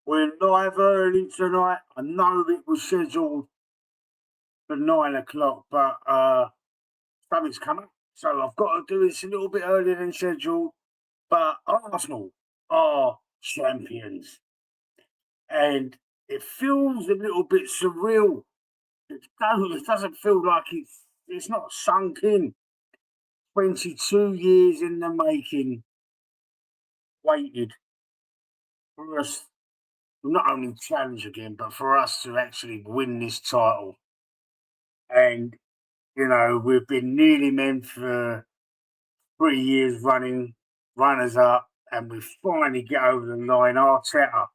We're live early tonight. I know it was scheduled for 9 o'clock, but something's come up. So I've got to do this a little bit earlier than scheduled. But Arsenal are champions. And it feels a little bit surreal. It doesn't feel like it's not sunk in. 22 years in the making, waited for us to not only challenge again, but for us to actually win this title. And we've been nearly men for 3 years running, runners up, and we finally get over the line. Arteta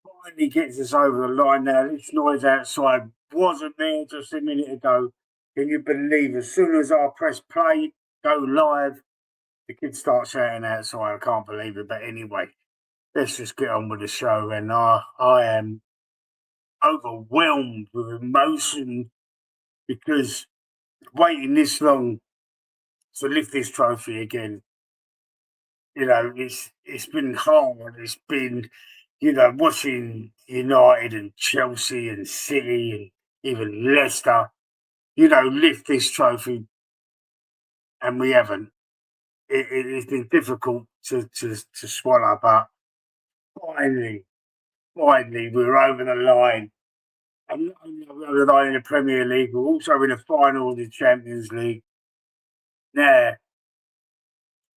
finally gets us over the line now. This noise outside wasn't there just a minute ago. Can you believe as soon as I press play, go live, the kids start shouting outside. I can't believe it. But anyway, let's just get on with the show. And I am overwhelmed with emotion because waiting this long to lift this trophy again. It's been hard. It's been, watching United and Chelsea and City and even Leicester, lift this trophy, and we haven't. It's been difficult to swallow, but finally, finally, we're over the line. And not only are we over the line in the Premier League, we're also in the final of the Champions League. Now,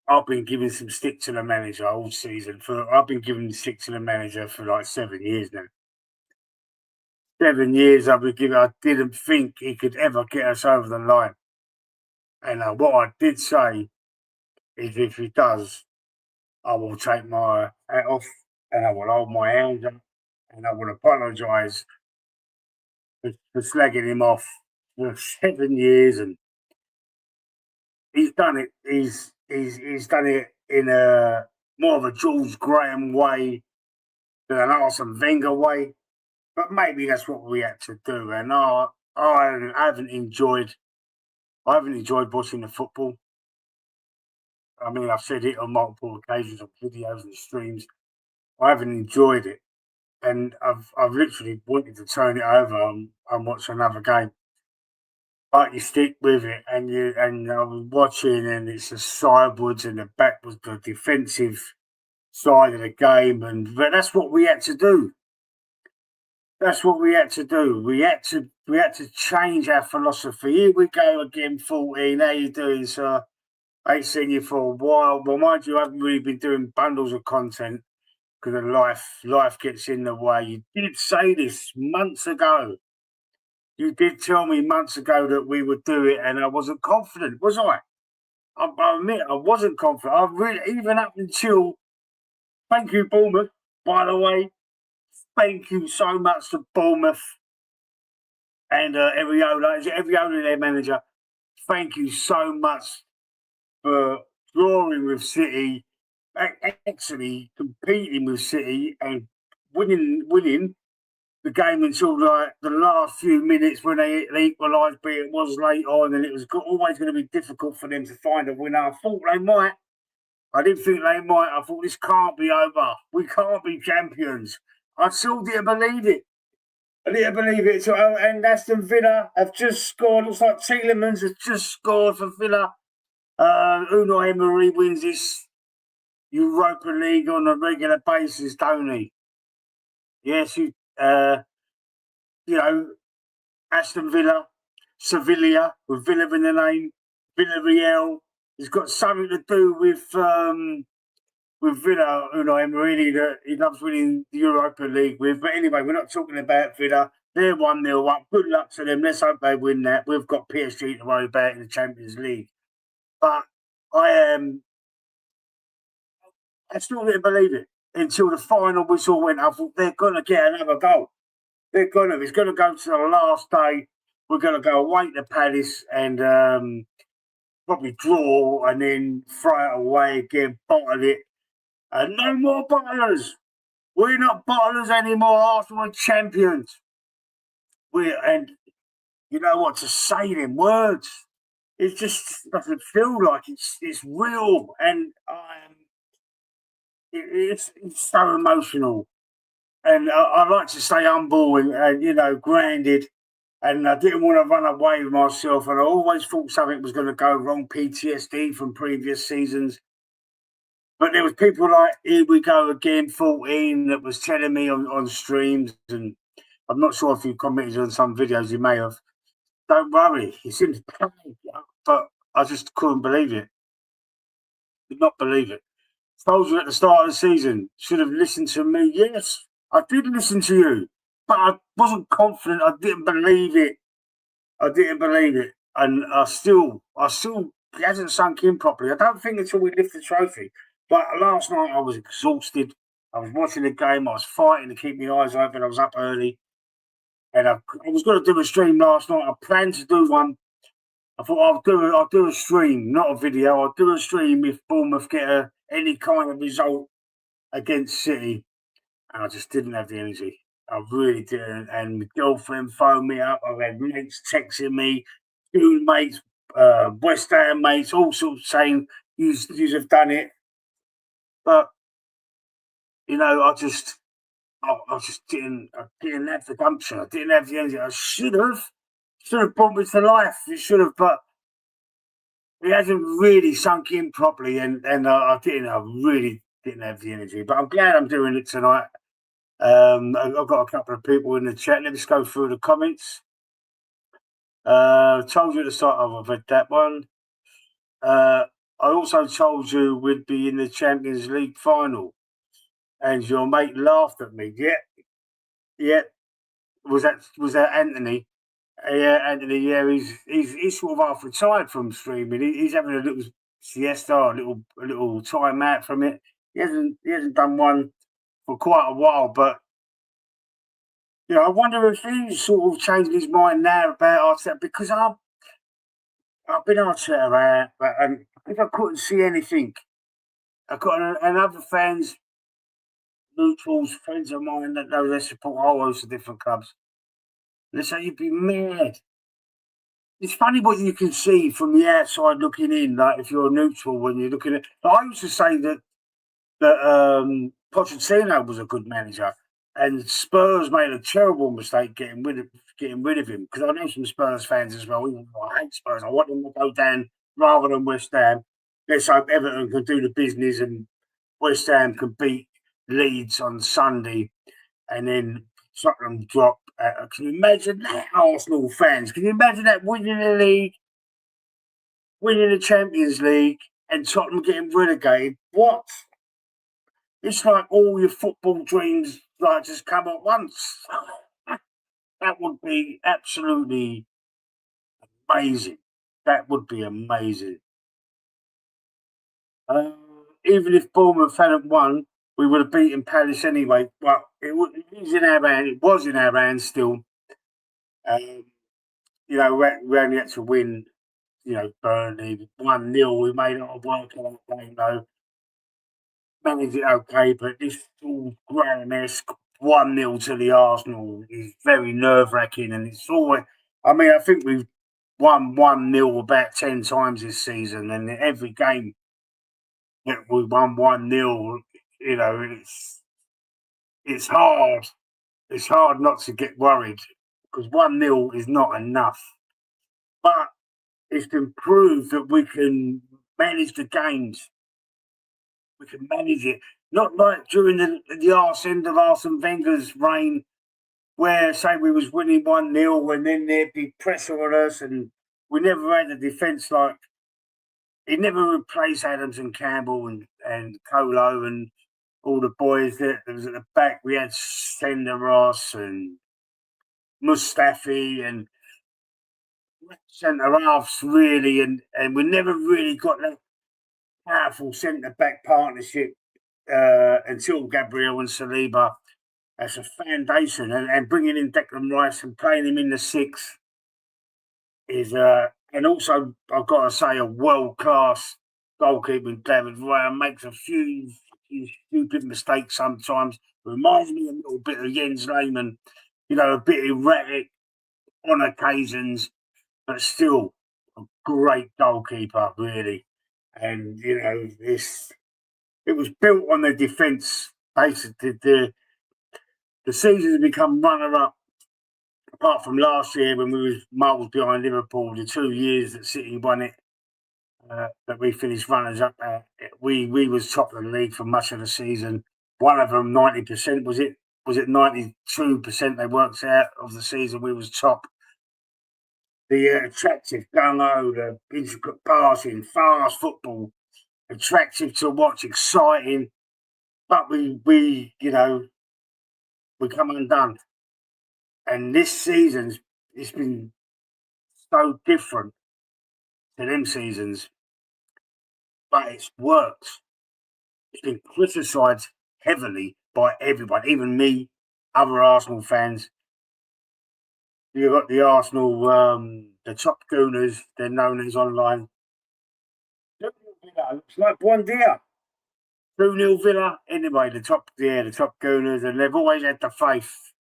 I've been giving some stick to the manager all season. I've been giving stick to the manager for like 7 years now. 7 years I've been giving. I didn't think he could ever get us over the line. And what I did say is, if he does, I will take my hat off and I will hold my hands up and I will apologise for slagging him off for 7 years. And he's done it. He's done it in a more of a George Graham way than an Arsene Wenger way. But maybe that's what we had to do. And I haven't enjoyed watching the football. I mean, I've said it on multiple occasions on videos and streams. I haven't enjoyed it, and I've literally wanted to turn it over and watch another game. But you stick with it, and I was watching, and it's the sidewards and the backwards, the defensive side of the game, but that's what we had to do. That's what we had to do. We had to change our philosophy. Here we go again, 14. How you doing, sir? I ain't seen you for a while. Well, mind you, I haven't really been doing bundles of content because of life gets in the way. You did say this months ago. You did tell me months ago that we would do it, and I wasn't confident, was I? I admit I wasn't confident. I really, even up until, thank you, Bournemouth, by the way. Thank you so much to Bournemouth and Eriola, their manager. Thank you so much for drawing with City, actually competing with City and winning the game until like the last few minutes when they equalised, but it was late on and it was always going to be difficult for them to find a winner. I thought they might. I didn't think they might. I thought this can't be over. We can't be champions. I still didn't believe it. I didn't believe it. So, and Aston Villa have just scored. Looks like Tielemans has just scored for Villa. Unai Emery wins this Europa League on a regular basis, don't he? Yes, Aston Villa, Sevilla, with Villa in the name, Villarreal. It's got something to do with Villa, Unai Emery, that he loves winning the Europa League with. But anyway, we're not talking about Villa. They're 1-0 up. Good luck to them. Let's hope they win that. We've got PSG to worry about in the Champions League. But I still didn't believe it until the final whistle went. I thought they're going to get another goal. It's going to go to the last day. We're going to go away to Palace and probably draw and then throw it away again, bottle it. And no more bottlers. We're not bottlers anymore. Arsenal are champions. And you know what, to say them words, it just doesn't feel like it's real, and it's so emotional. and I like to stay humble and grounded. And I didn't want to run away with myself. And I always thought something was going to go wrong, PTSD from previous seasons. But there was people like, here we go again, 14, that was telling me on streams. And I'm not sure if you commented on some videos, you may have. Don't worry, it's in the play. But I just couldn't believe it. Did not believe it. Told you at the start of the season, should have listened to me. Yes, I did listen to you, but I wasn't confident. I didn't believe it. I didn't believe it, and it hasn't sunk in properly. I don't think until we lift the trophy. But last night I was exhausted. I was watching the game. I was fighting to keep my eyes open. I was up early, and I was going to do a stream last night. I planned to do one. I thought I'll do a stream, not a video. I'll do a stream if Bournemouth get any kind of result against City, and I just didn't have the energy. I really didn't. And my girlfriend phoned me up. I've had mates texting me, two mates, West Ham mates, all sorts saying you have done it. But I just didn't have the gumption. I didn't have the energy. I should have brought me to life. It should have, but it hasn't really sunk in properly. And I really didn't have the energy. But I'm glad I'm doing it tonight. I've got a couple of people in the chat. Let's go through the comments. Told you at the start I've read that one. I also told you we'd be in the Champions League final, and your mate laughed at me. Yeah. Was that Anthony? Yeah, Anthony. Yeah, he's sort of half retired from streaming. He's having a little siesta, a little time out from it. He hasn't done one for quite a while, but I wonder if he's sort of changed his mind now about Arteta, because I've been Arteta out, and if I couldn't see anything, I've got and other fans, neutrals, friends of mine that know they support a whole host of different clubs. They say you'd be mad. It's funny what you can see from the outside looking in, like if you're neutral when you're looking at. I used to say that Pochettino was a good manager, and Spurs made a terrible mistake getting rid of him, because I know some Spurs fans as well. I hate Spurs. I want them to go down rather than West Ham. Let's hope Everton can do the business and West Ham can beat Leeds on Sunday, and then Tottenham drop. Can you imagine that, Arsenal fans? Can you imagine that, winning the league, winning the Champions League, and Tottenham getting relegated? What? It's like all your football dreams like just come at once. That would be absolutely amazing. That would be amazing. Even if Bournemouth hadn't won, we would have beaten Palace anyway. But it was in our hands. It was in our hands still. We only had to win. Burnley 1-0. We made it a work of that game though. Managed it okay, but this all Graham-esque 1-0 to the Arsenal is very nerve-wracking, and it's always. I mean, I think we've won 1-0 about 10 times this season, and every game that we won 1-0, it's hard. It's hard not to get worried, because 1-0 is not enough. But it's been proved that we can manage the games. We can manage it. Not like during the arse end of Arsene Wenger's reign, where, say, we was winning 1-0 and then there'd be pressure on us, and we never had a defence like. He never replaced Adams and Campbell and Colo and all the boys that was at the back. We had Senderos and Mustafi and centre halves, really, and we never really got that powerful centre back partnership until Gabriel and Saliba. That's a foundation, and bringing in Declan Rice and playing him in the six is, and also I've got to say, a world class goalkeeper. David Raya makes a few stupid mistakes sometimes. Reminds me a little bit of Jens Lehmann, a bit erratic on occasions, but still a great goalkeeper, really. And it was built on the defence. Basically, the season has become runner-up. Apart from last year when we was miles behind Liverpool, the 2 years that City won it, that we finished runners up. We was top of the league for much of the season. One of them, 90%, was it? Was it 92%? They worked out of the season. We was top. The attractive gung-ho, the intricate passing, fast football, attractive to watch, exciting. But we we come undone. And this season's it's been so different to them seasons, but it's worked. It's been criticised heavily by everybody, even me, other Arsenal fans. You've got the Arsenal, the top gooners, they're known as online. 2-0 Villa, looks like Buendia. 2-0 Villa. Anyway, the top gooners, and they've always had the faith.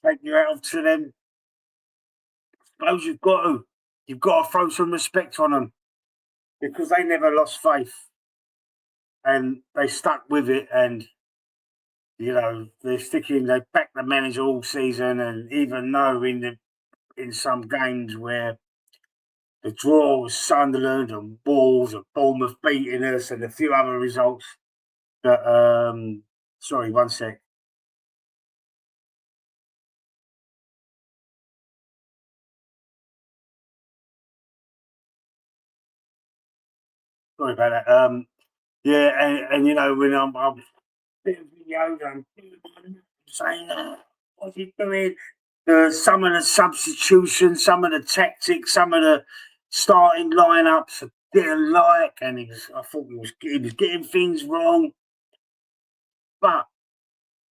Take you out to them. I suppose you've got to throw some respect on them because they never lost faith and they stuck with it. And they backed the manager all season, and even though in some games where the draw was Sunderland and Wolves and Bournemouth beating us and a few other results that sorry, one sec. Sorry about that. Yeah, and when I'm doing videos, I'm saying, what's he doing? Some of the substitutions, some of the tactics, some of the starting lineups I didn't like, and I thought he was getting things wrong. But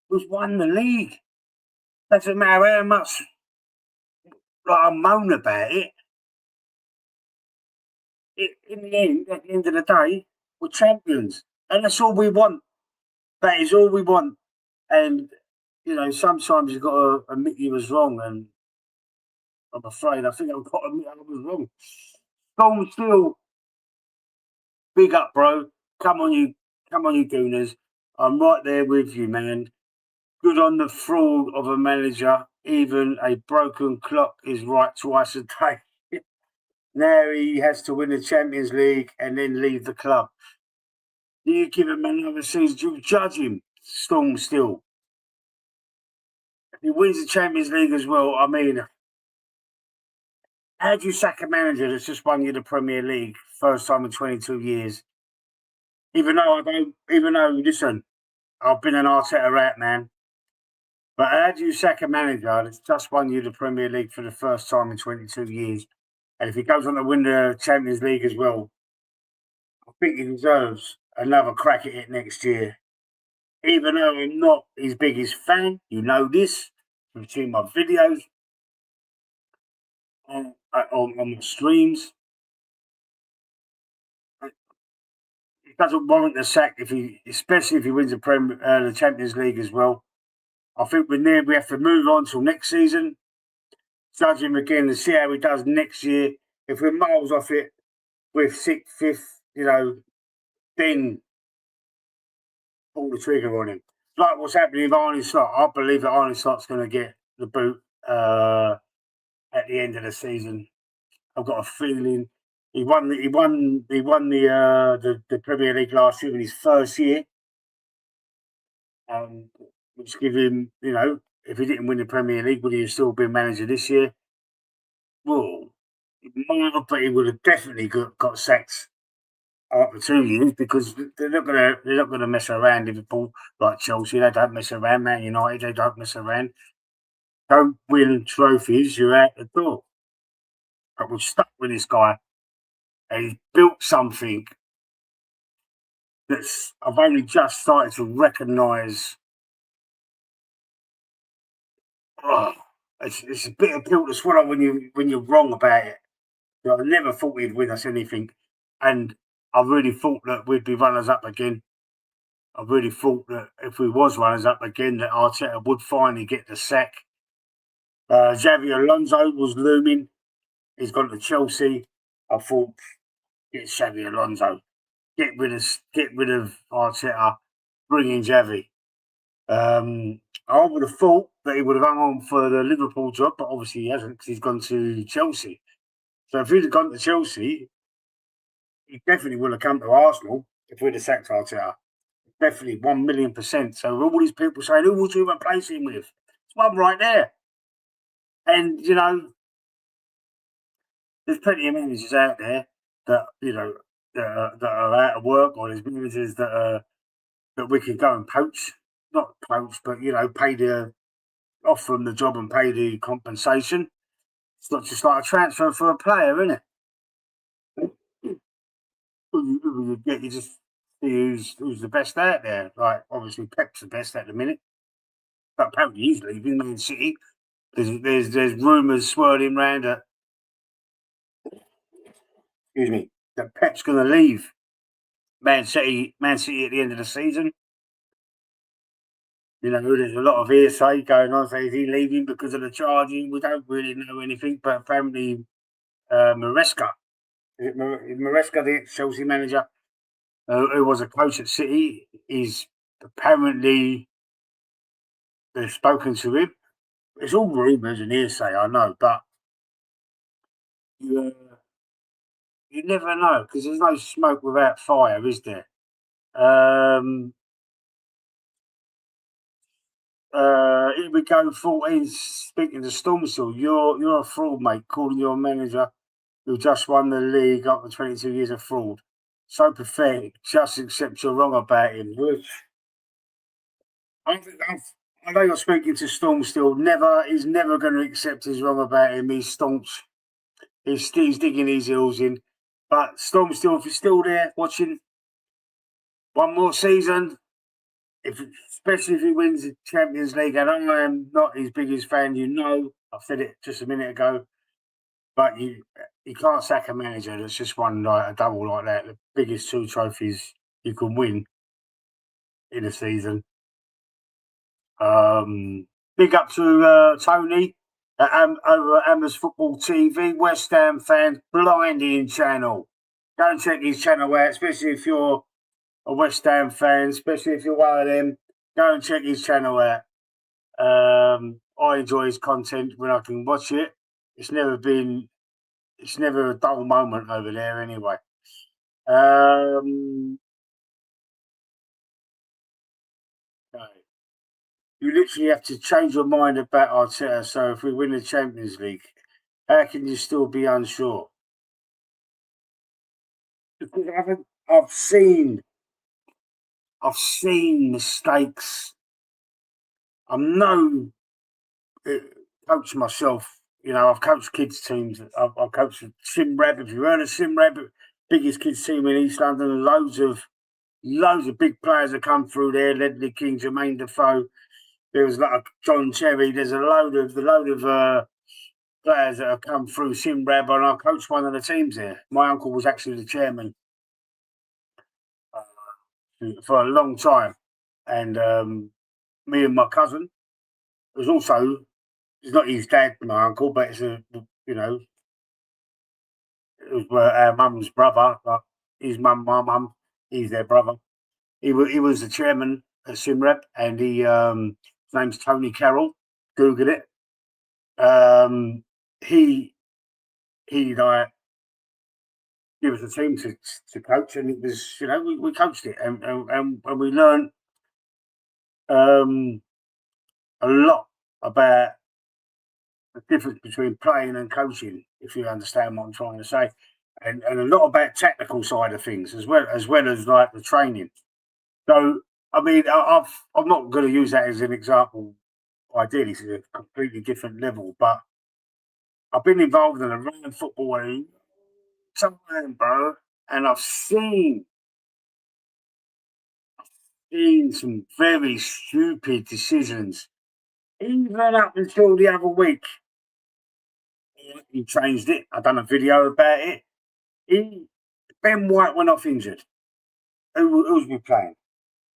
we've won the league. Doesn't matter how much I moan about it. In the end, at the end of the day, we're champions, and that's all we want. That is all we want. And sometimes you've got to admit you was wrong, and I'm afraid I think I've got to admit I was wrong. Storm still, big up, bro. Come on, you Gooners. I'm right there with you, man. Good on the fraud of a manager. Even a broken clock is right twice a day. Now he has to win the Champions League and then leave the club. Do you give him another season? Do you judge him? Storm still. If he wins the Champions League as well, I mean, how do you sack a manager that's just won you the Premier League first time in 22 years? Even though, listen, I've been an Arteta out, man. But how do you sack a manager that's just won you the Premier League for the first time in 22 years? And if he goes on to win the Champions League as well, I think he deserves another crack at it next year. Even though I'm not his biggest fan, you know this. You've seen my videos on the streams. It doesn't warrant the sack especially if he wins the Champions League as well. I think we have to move on till next season, judge him again and see how he does next year. If we're miles off it with sixth, fifth, then pull the trigger on him. Like what's happening with Arne Slot. I believe that Arne Slot's going to get the boot at the end of the season. I've got a feeling he won the Premier League last year in his first year. Which give him, if he didn't win the Premier League, would he have still been manager this year? Well, but he would have definitely got sacked after 2 years because they're not gonna mess around. Liverpool, like Chelsea, they don't mess around. Man United, they don't mess around. Don't win trophies, you're out the door. But we're stuck with this guy, and he's built something that's I've only just started to recognise. Oh, it's a bit of pill to swallow when you're wrong about it. I never thought he'd win us anything, and I really thought that we'd be runners up again. I really thought that if we was runners up again, that Arteta would finally get the sack. Xavi Alonso was looming. He's gone to Chelsea. I thought, get Xavi Alonso, get rid of Arteta, bring in Xavi. I would have thought that he would have hung on for the Liverpool job, but obviously he hasn't because he's gone to Chelsea. So if he'd have gone to Chelsea, he definitely would have come to Arsenal if we'd have sacked Arteta. Definitely 1,000,000%. So all these people saying, who would you replace him with? It's one right there. And, there's plenty of managers out there that, that are out of work, or there's managers that we could go and poach. Not poach, but, pay offer them the job and pay the compensation. It's not just like a transfer for a player, isn't it? You just see who's the best out there. Like, obviously, Pep's the best at the minute, but apparently he's leaving Man City. There's rumours swirling around that, excuse me, that Pep's going to leave Man City at the end of the season. There's a lot of hearsay going on. Say, is he leaving because of the charging? We don't really know anything, but apparently, Maresca, is Maresca, the ex-Chelsea manager, who was a coach at City, is apparently they've spoken to him. It's all rumours and hearsay, I know, but you, you never know because there's no smoke without fire, is there? Um, Here we go. 14. Speaking to Stormstill, you're a fraud, mate. Calling your manager who just won the league after 22 years of fraud. So pathetic. Just accept you're wrong about him. Which I know you're speaking to Stormstill. He's never going to accept he's wrong about him. He's staunch. He's digging his heels in. But Stormstill, if you're still there watching one more season, especially if he wins the Champions League, and I am not his biggest fan, I've said it just a minute ago, but you can't sack a manager that's just won like a double like that, the biggest two trophies you can win in a season. Big up to Tony over at Amers Football TV, West Ham fan, blinding channel. Go and check his channel out, especially if you're a West Ham fan, especially if you're one of them. Go and check his channel out. I enjoy his content when I can watch it. It's never a dull moment over there anyway. Okay. You literally have to change your mind about Arteta. So if we win the Champions League, how can you still be unsure? Because I've seen mistakes. I'm no coach myself. I've coached kids teams. I've coached Simrab. If you heard of Simrab, biggest kids team in East London, loads of big players have come through there. Ledley King, Jermaine Defoe. There was like John Cherry. There's a load of players that have come through Simrab, and I coached one of the teams there. My uncle was actually the chairman for a long time, and me and my cousin was also. It's not his dad, my uncle, but it's it was our mum's brother. Like his mum, my mum, he's their brother. He was the chairman at Simrep, and his name's Tony Carroll. Google it. He like give us a team to coach, and it was we coached it, and we learned a lot about the difference between playing and coaching, if you understand what I'm trying to say, and a lot about technical side of things as well as like the training. So I mean, I'm not going to use that as an example. Ideally, it's a completely different level, but I've been involved in around football a time, bro, and I've seen some very stupid decisions. Even up until the other week, he changed it. I done a video about it. Ben White went off injured. Who's we playing?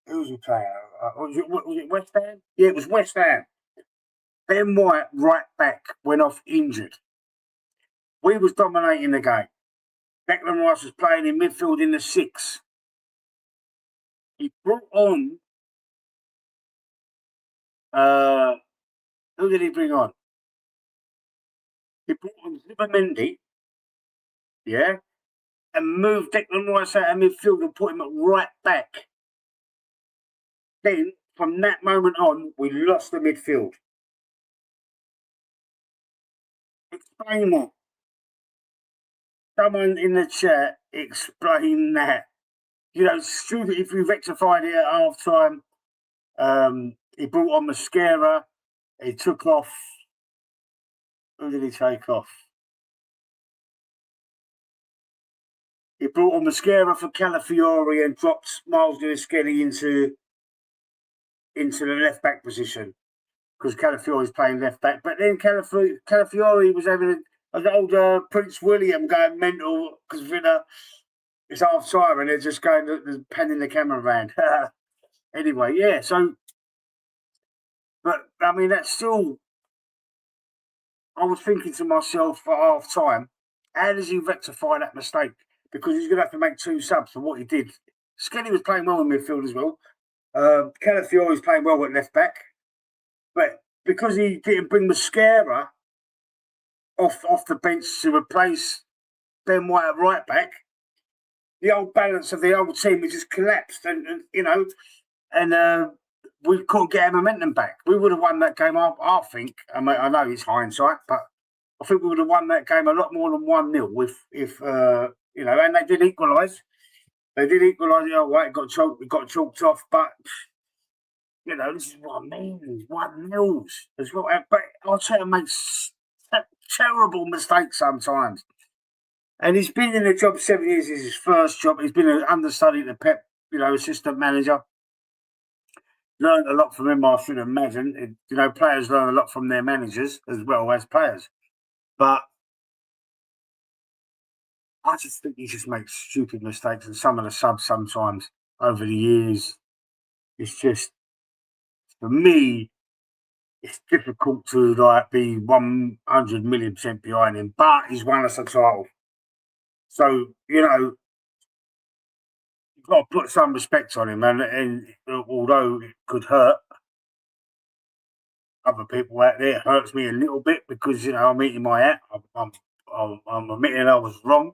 Who's we playing? Was it West Ham? Yeah, it was West Ham. Ben White, right back, went off injured. We was dominating the game. Declan Rice was playing in midfield in the 6. He brought on Uh, who did he bring on? He brought on Zibamendi, yeah, and moved Declan Rice out of midfield and put him at right back. Then, from that moment on, we lost the midfield. Explain that. Someone in the chat, explain that. You know, stupid if we rectified it at half time. He brought on Mascara. He took off. Who did he take off? He brought on Mascara for Calafiori and dropped Miles Lewis-Skelly into the left back position because Calafiori's playing left back. But then Calafiori was having an old Prince William going mental because it's half time and they're just going panning the camera around. Anyway, yeah. So, but I mean, that's still. I was thinking to myself at half time, how does he rectify that mistake? Because he's going to have to make 2 subs for what he did. Skelly was playing well in midfield as well. Calafiori was playing well at left back. But because he didn't bring Mascara off the bench to replace Ben White at right back, the old balance of the old team just collapsed, and we couldn't get our momentum back. We would have won that game, I think. I mean, I know it's hindsight, but I think we would have won that game a lot more than 1-0 if and they did equalise. They did equalise. Oh, right, it got chalked off, but this is what I mean. 1-0 as well. But Arteta makes terrible mistakes sometimes. And he's been in the job 7 years. It's his first job. He's been an understudy to Pep, assistant manager. Learned a lot from him, I should imagine. Players learn a lot from their managers as well as players. But I just think he just makes stupid mistakes. And some of the subs sometimes over the years, it's just, for me, it's difficult to be 100 million% behind him. But he's won us a title. So, you've got to put some respect on him. And although it could hurt other people out there, it hurts me a little bit because, I'm eating my hat. I'm admitting I was wrong.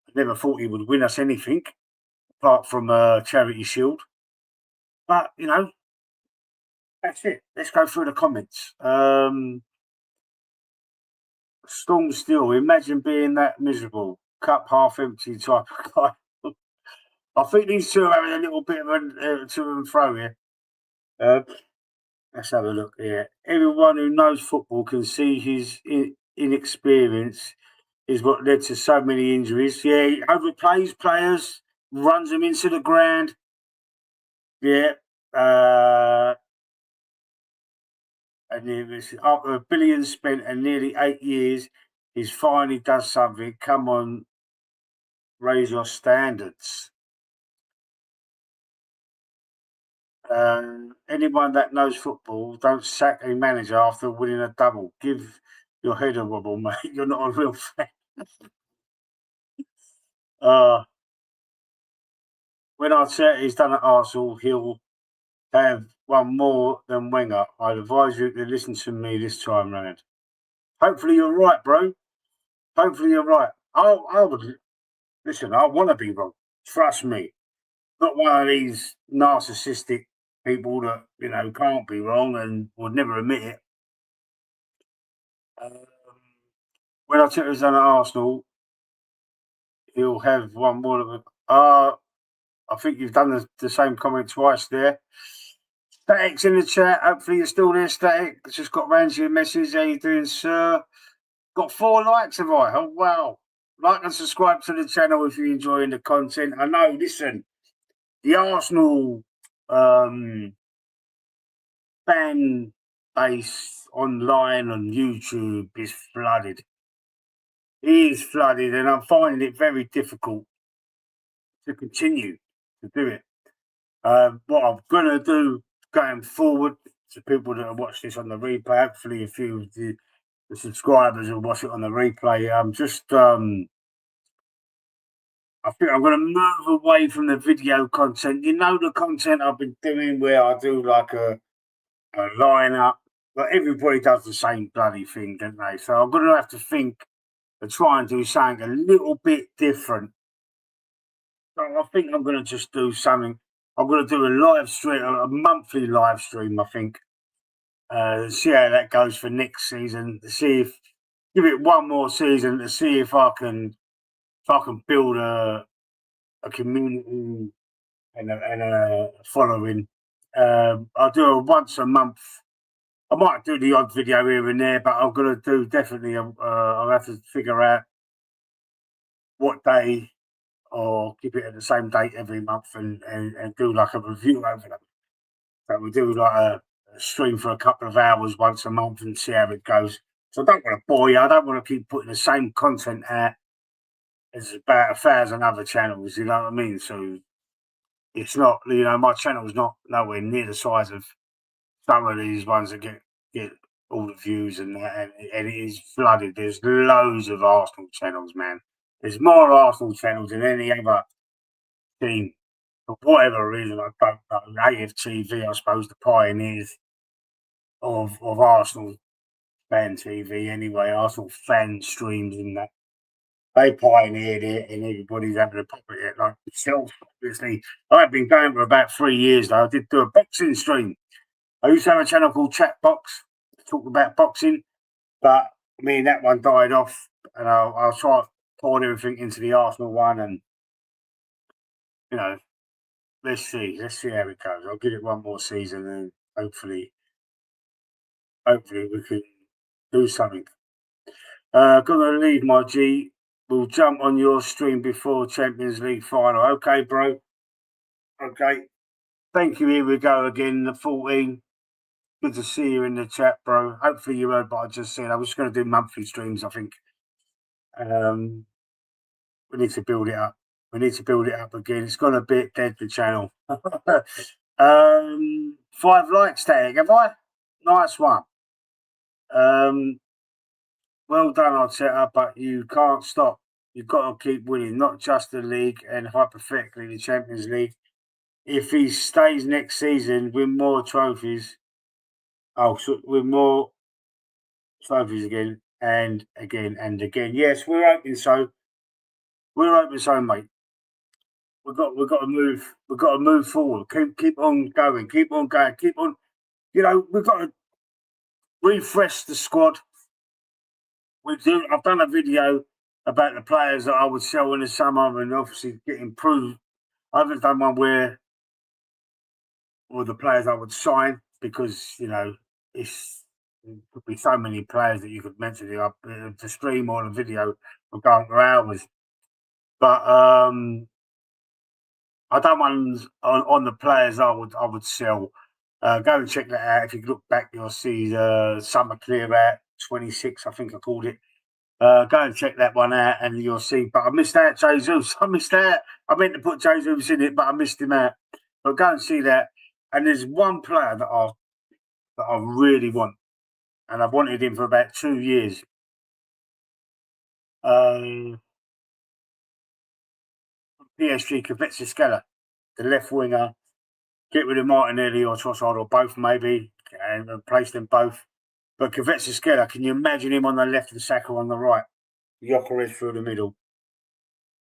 I never thought he would win us anything apart from a Charity Shield. But, that's it. Let's go through the comments. Storm Still, imagine being that miserable. Cup half empty type of guy. I think these two are having a little bit of a to and fro here. Let's have a look here. Everyone who knows football can see his inexperience is what led to so many injuries. Yeah, he overplays players, runs them into the ground. Yeah. And it was after $1 billion spent and nearly 8 years, he's finally does something. Come on, raise your standards. Anyone that knows football, don't sack a manager after winning a double. Give your head a wobble, mate. You're not a real fan. When Arteta's done at Arsenal, he'll have one more than Wenger. I'd advise you to listen to me this time round. Hopefully you're right, bro. Hopefully you're right. I would listen. I want to be wrong. Trust me. Not one of these narcissistic people that can't be wrong and would never admit it. When Arteta's done at Arsenal, he'll have one more of a. I think you've done the same comment twice there. Static's in the chat. Hopefully you're still there, Static. Just got round to your message. How you doing, sir? Got 4 likes, have I? Oh, wow. Like and subscribe to the channel if you're enjoying the content. I know, listen, the Arsenal fan base online on YouTube is flooded. It is flooded, and I'm finding it very difficult to continue to do it. What I'm going to do going forward to people that have watched this on the replay, hopefully a few of the subscribers will watch it on the replay. I think I'm going to move away from the video content. The content I've been doing where I do like a line up. But everybody does the same bloody thing, don't they? So I'm going to have to think and try and do something a little bit different. So I think I'm going to just do something. I'm going to do a live stream, a monthly live stream, I think. See how that goes for next season. See if give it one more season to see if I can build a community and a following. I'll do it once a month. I might do the odd video here and there, but I'm going to do definitely. I'll have to figure out what day or keep it at the same date every month and do like a review over them. So we do like a stream for a couple of hours once a month and see how it goes. So I don't want to bore you. I don't want to keep putting the same content out as about 1,000 other channels. You know what I mean? So it's not, my channel's not nowhere near the size of some of these ones that get all the views and that, and it is flooded. There's loads of Arsenal channels, man. There's more Arsenal channels than any other team. For whatever reason, I don't know. AFTV, I suppose, the pioneers of Arsenal fan TV anyway, Arsenal fan streams and that. They pioneered it and everybody's having a pop at it like myself, obviously. I've been going for about 3 years though. I did do a boxing stream. I used to have a channel called Chat Box to talk about boxing, but that one died off and I'll try to pour everything into the Arsenal one and you know, let's see how it goes. I'll give it one more season and hopefully we can do something. Gonna leave my G. We'll jump on your stream before Champions League final. Okay, bro. Okay. Thank you. Here we go again. The 14. Good to see you in the chat, bro. Hopefully you heard what I just said. I was going to do monthly streams, I think. We need to build it up. We need to build it up again. It's gone a bit dead, the channel. 5 likes tag, have I? Nice one. Well done, Arteta, but you can't stop. You've got to keep winning, not just the league and hypothetically the Champions League. If he stays next season, win more trophies. Oh, so win more trophies again and again and again. Yes, we're hoping so. We're hoping so, mate. We've got to move. We've got to move forward. Keep on going. Keep on going. Keep on. We've got to refresh the squad. I've done a video about the players that I would sell in the summer and obviously get improved. I haven't done one where the players I would sign because it's there could be so many players that you could mention the stream or the video will go on for hours. But I done ones on the players I would sell. Go and check that out. If you look back, you'll see Summer Clear Out 26, I think I called it. Go and check that one out and you'll see. But I missed out Jesus. I missed out. I meant to put Jesus in it, but I missed him out. But go and see that. And there's one player that I really want. And I've wanted him for about 2 years. PSG, Kvaratskhelia, the left winger. Get rid of Martinelli or Trossard or both maybe and replace them both. But Kvaratskhelia, can you imagine him on the left and Saka on the right? Gyökeres through the middle.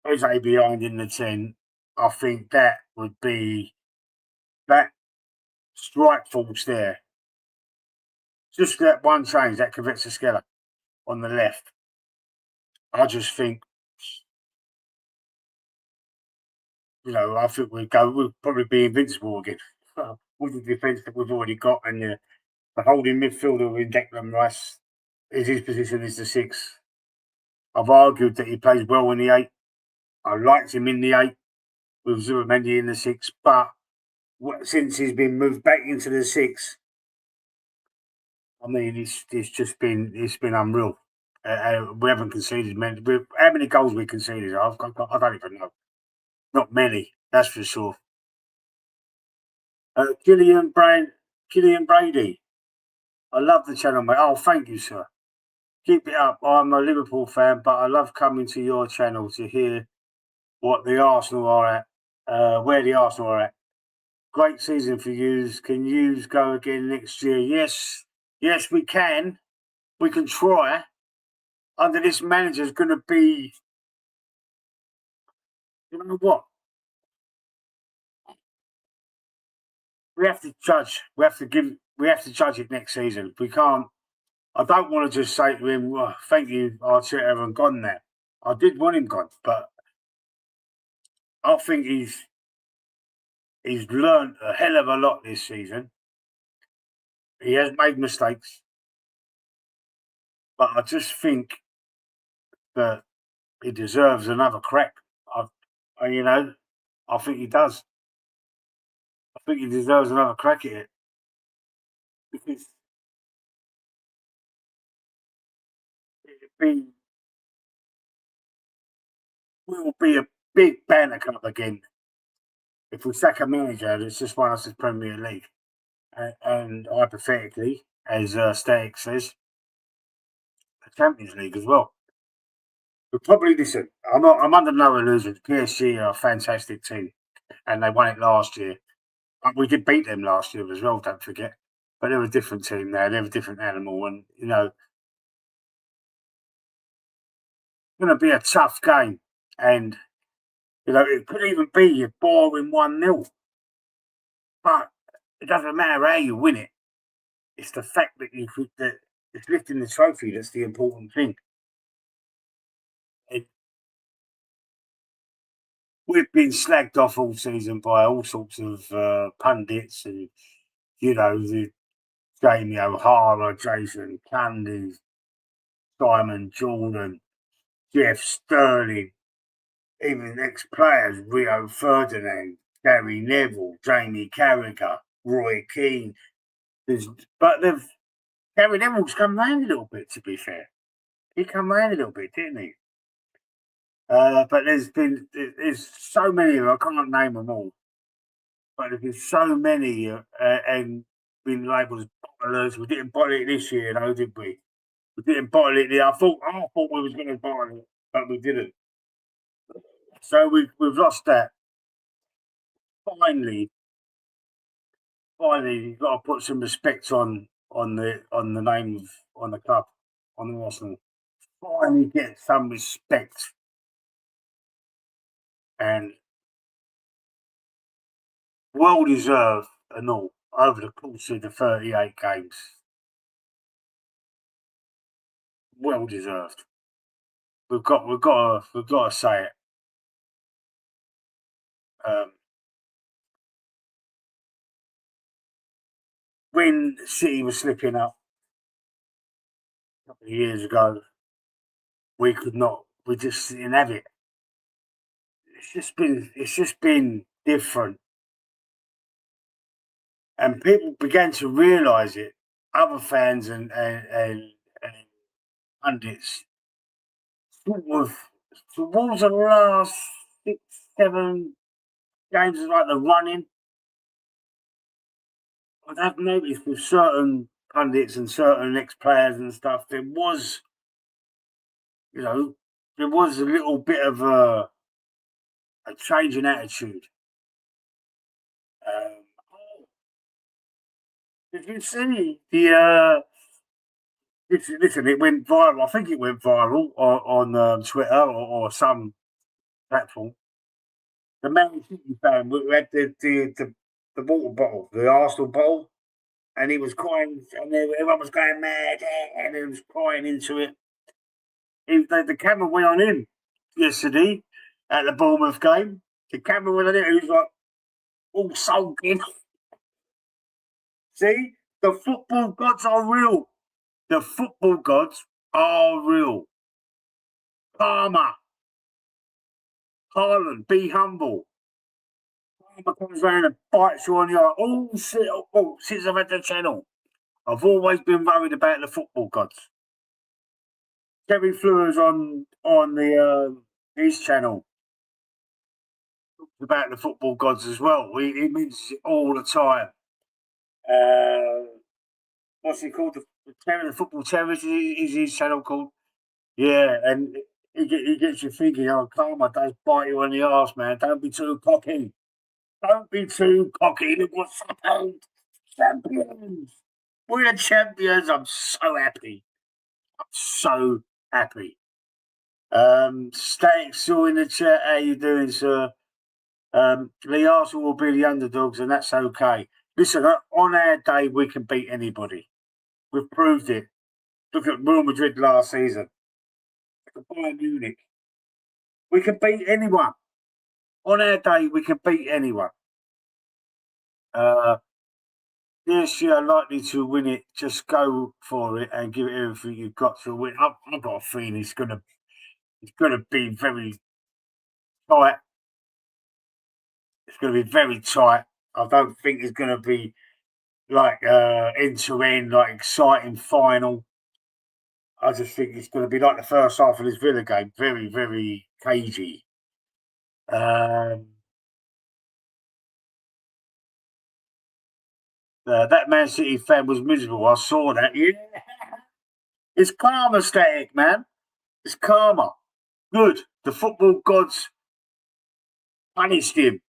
Jose behind in the 10. I think that would be that strike force there. Just that one change, that Kvaratskhelia on the left. I just think, I think we'll probably be invincible again with the defence that we've already got and the holding midfielder in Declan Rice. His position is the 6. I've argued that he plays well in the 8. I liked him in the 8 with Zubimendi in the 6, but since he's been moved back into the 6, it's been unreal. We haven't conceded many. How many goals we conceded? I don't even know. Not many, that's for sure. Killian Brady. I love the channel, mate. Oh, thank you, sir. Keep it up. I'm a Liverpool fan, but I love coming to your channel to hear what the Arsenal are at, where the Arsenal are at. great season for yous. Can yous go again next year? Yes, yes, we can. We can try. Under this manager is going to be, you know what? We have to judge. We have to give. We have to judge it next season. We can't. I don't want to just say to him, well, "Thank you, Arteta, and gone now." I did want him gone, but I think he's learned a hell of a lot this season. He has made mistakes, but I just think that he deserves another crack. I, you know, I think he does. I think he deserves another crack at it because it'd be will be a big banner club again if we sack a manager that's just won us the Premier League. And hypothetically, as Static says, the Champions League as well. But probably listen. I'm under no illusion. PSG are a fantastic team, and they won it last year. But we did beat them last year as well. Don't forget. But they're a different team now. They're a different animal, and it's going to be a tough game. And it could even be a boring 1-0. But it doesn't matter how you win it. It's the fact that that it's lifting the trophy that's the important thing. And we've been slagged off all season by all sorts of pundits and the Jamie O'Hara, Jason Candy, Simon Jordan, Jeff Sterling, even ex-players Rio Ferdinand, Gary Neville, Jamie Carragher, Roy Keane. But Gary Neville's come round a little bit, to be fair. He come round a little bit, didn't he? But there's so many of them, I can't name them all. But there's been so many and been labelled as bottlers. We didn't bottle it this year, though, did we? We didn't bottle it. I thought we was going to bottle it, but we didn't. So we've lost that. Finally, you've got to put some respect on the name of on the club, on the Arsenal. Finally, get some respect, and well deserved and all over the course of the 38 games. Well deserved. We've got to say it. When City was slipping up a couple of years ago, we could not. We just didn't have it. It's just been different, and people began to realise it. Other fans and pundits sort of towards the last 6, 7 games is like the running. I've noticed with certain pundits and certain ex-players and stuff, there was a little bit of a change in attitude. Um, did you see listen, it went viral. I think it went viral on Twitter or some platform. The Man City fan who had the water bottle, the Arsenal bottle, and he was crying, and everyone was going mad, and he was crying into it. The camera went on him yesterday at the Bournemouth game. The camera went on him, and he was like all sulking. See, the football gods are real. The football gods are real. Palmer, Haaland, be humble. Palmer comes round and bites you on your eye. Since I've had the channel, I've always been worried about the football gods. Terry Fleur's on the his channel about the football gods as well. He mentions it all the time. What's he called? The football terrorist is his channel called? Yeah, and he gets you thinking, oh, karma does bite you on the arse, man. Don't be too cocky. Don't be too cocky. Look what's happened. Champions. We're the champions. I'm so happy. So happy. Static still in the chat. How you doing, sir? The Arsenal will be the underdogs, and that's okay. Listen, on our day, we can beat anybody. We've proved it. Look at Real Madrid last season. Look at Bayern Munich. We can beat anyone. On our day, we can beat anyone. Yes, you're likely to win it. Just go for it and give it everything you've got to win. I've got a feeling it's gonna be very tight. It's gonna be very tight. I don't think it's gonna be like end to end, like exciting final. I just think it's gonna be like the first half of this Villa game, very, very cagey. That Man City fan was miserable. I saw that. Yeah, it's karma static, man. It's karma. Good. The football gods punished him.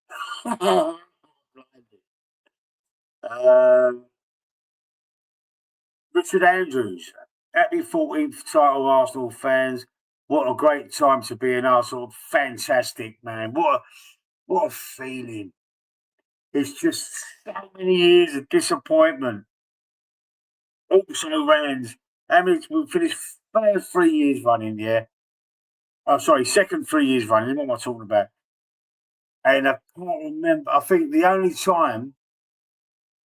Richard Andrews, happy 14th title, Arsenal fans. What a great time to be an Arsenal. Fantastic, man. What a feeling. It's just so many years of disappointment. Also, Rands. I mean, we finished first 3 years running, yeah. Oh, sorry, second 3 years running. What am I talking about? And I can't remember. I think the only time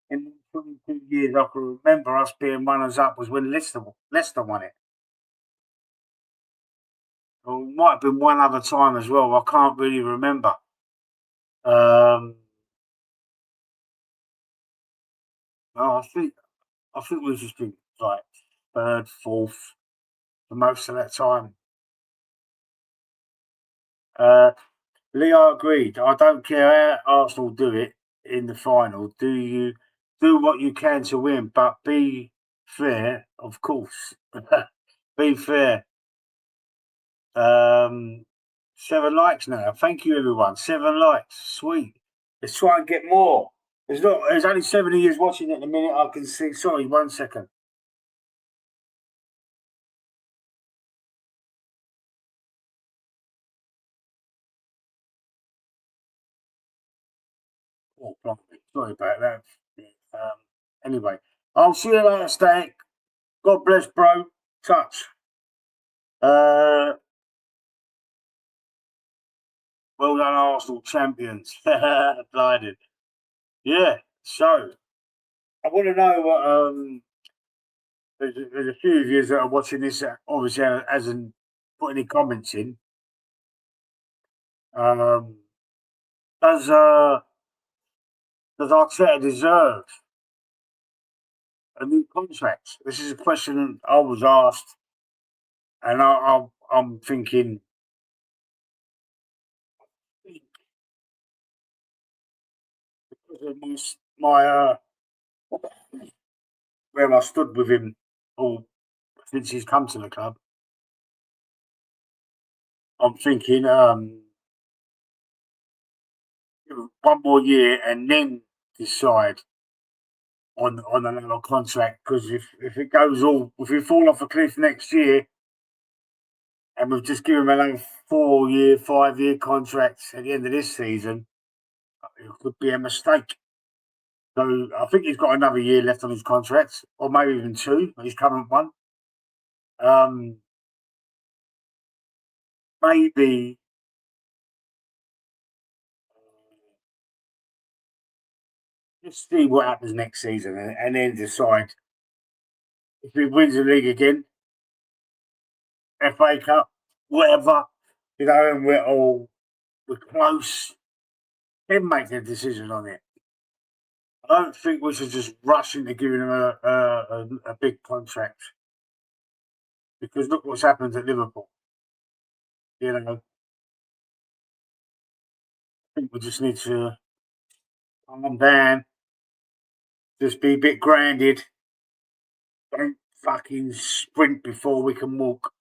in the 22 years I can remember us being runners up was when Leicester won it. Or it might have been one other time as well. I can't really remember. No, I think we've just been like third, fourth for most of that time. Leo agreed. I don't care how Arsenal do it in the final. Do what you can to win, but be fair, of course. Be fair. 7 likes now. Thank you, everyone. 7 likes. Sweet. Let's try and get more. There's only 70 years watching at the minute. I can see. Sorry, 1 second. Oh, blimey. Sorry about that. Anyway, I'll see you later, Stack. God bless, bro. Touch. Uh, well done, Arsenal champions. Blinded. Yeah. So I want to know what there's a few of you that are watching this. Obviously, hasn't put any comments in. Um, does uh does Arteta deserve a new contract? This is a question I was asked, and I'm thinking because of my where I stood with him all since he's come to the club. I'm thinking one more year and then decide on another contract because if it goes all if we fall off a cliff next year and we've just given him another 4 year, 5 year contract at the end of this season, it could be a mistake. So I think he's got another year left on his contract, or maybe even two, his current one. Um, maybe just see what happens next season and then decide if he wins the league again, FA Cup, whatever, and we're close, then make the decision on it. I don't think we should just rush into giving him a big contract because look what's happened at Liverpool. I think we just need to calm down, just be a bit grounded. Don't fucking sprint before we can walk.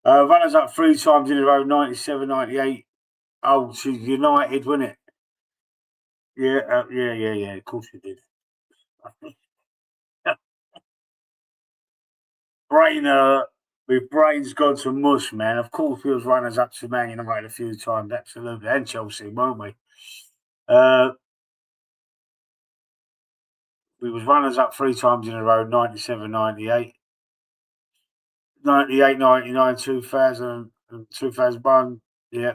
Runners up 3 times in a row, 97, 98. Oh, to United, wasn't it? Yeah. Of course you did. Brain, my brain's gone to mush, man. Of course, we was runners up to Man United a few times, absolutely, and Chelsea, weren't we? Uh, we was runners up 3 times in a row: 97, 98, 98, 99, 2000, and 2001. Yeah,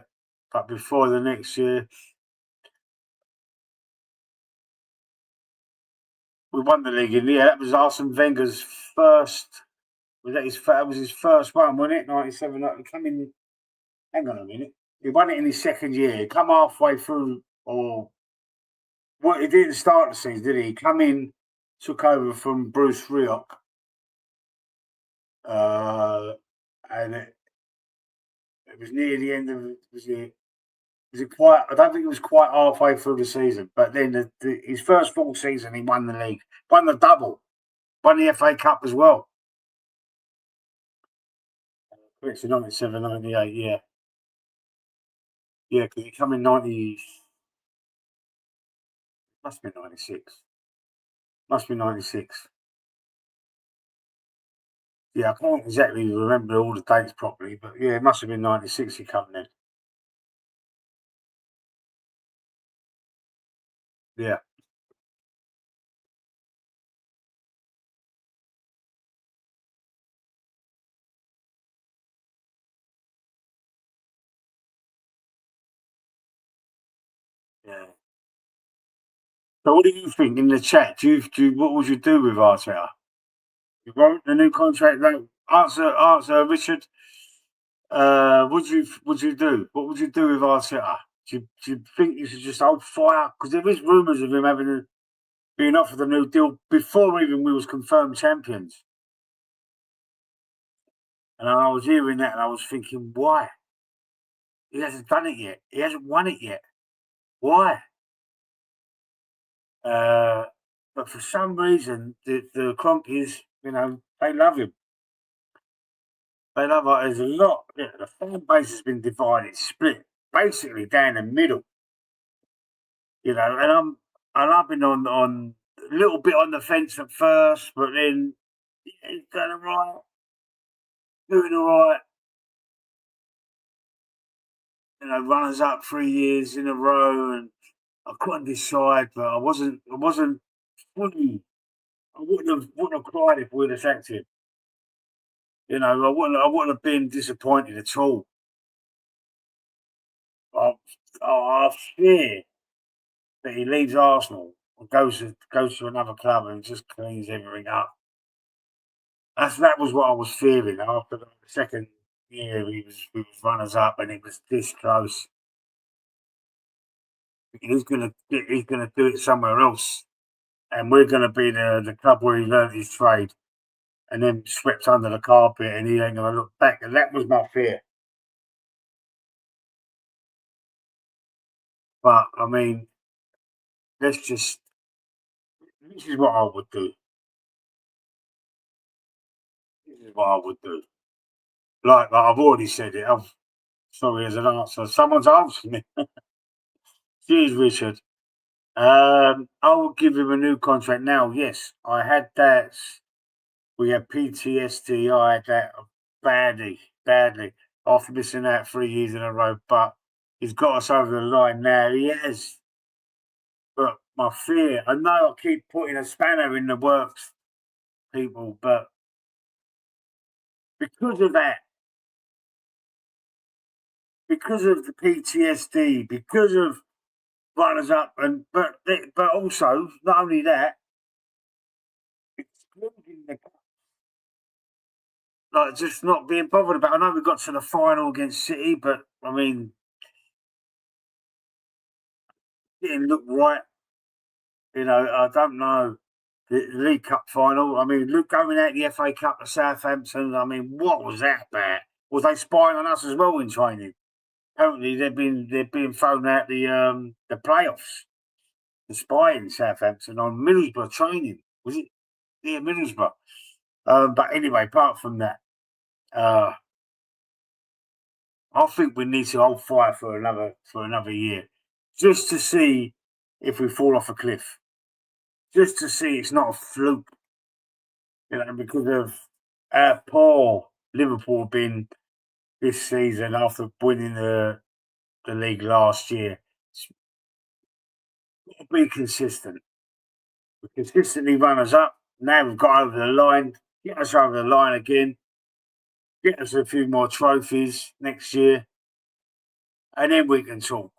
but before the next year, we won the league. And yeah, that was Arsene Wenger's first. That was his first one, wasn't it? 97. Coming. Hang on a minute. He won it in his second year. He come halfway through, or what? He didn't start the season, did he? He come in, took over from Bruce Rioch, uh, and it was near the end of. Was it quite? I don't think it was quite halfway through the season. But then his first full season, he won the league, won the double, won the FA Cup as well. It's 97, 98, yeah. Yeah, because he come in 90, must be 96. Must be 96. Yeah, I can't exactly remember all the dates properly, but yeah, it must have been 96 he come in. Yeah. Yeah. So what do you think in the chat? What would you do with Arteta? You want the new contract? No, answer, Richard. Would you do? What would you do with Arteta? Do you think you should just hold fire? Because there is rumours of him being offered a new deal before even we was confirmed champions. And I was hearing that and I was thinking, why? He hasn't done it yet. He hasn't won it yet. Why? Uh, but for some reason, the Cronkies, they love him. They love it. There's a lot. Yeah, the fan base has been divided, split, basically down the middle. And I've been on a little bit on the fence at first, but then he's done all right, doing all right. Runners up 3 years in a row, and I couldn't decide, but I wasn't fully. I wouldn't have cried if we'd have sacked him. I wouldn't have been disappointed at all. I, I fear that he leaves Arsenal and goes to another club and just cleans everything up. That was what I was fearing after the second year. We was runners up and it was this close. He's gonna do it somewhere else, and we're gonna be the club where he learnt his trade, and then swept under the carpet, and he ain't gonna look back. And that was my fear. But I mean, let's just. This is what I would do. This is what I would do. Like I've already said it. Sorry, as an answer. Someone's asking me. Cheers, Richard. I will give him a new contract now. Yes, I had that. We had PTSD. I had that badly, badly after missing out 3 years in a row. But he's got us over the line now. He has. But my fear, I know I keep putting a spanner in the works, people, but because of that, because of the PTSD, because of runners up, and but also not only that, excluding the like just not being bothered about. I know we got to the final against City, but I mean, didn't look right. I don't know the League Cup final. I mean, look going out the FA Cup to Southampton. I mean, what was that about? Was they spying on us as well in training? Apparently, they've been thrown out the playoffs. The spying Southampton on Middlesbrough training. Was it? Yeah, Middlesbrough. But anyway, apart from that, uh, I think we need to hold fire for another year, just to see. if we fall off a cliff, just to see it's not a fluke, because of how poor Liverpool have been this season after winning the league last year. It's got to be consistent. We consistently run us up. Now we've got over the line. Get us over the line again. Get us a few more trophies next year, and then we can talk.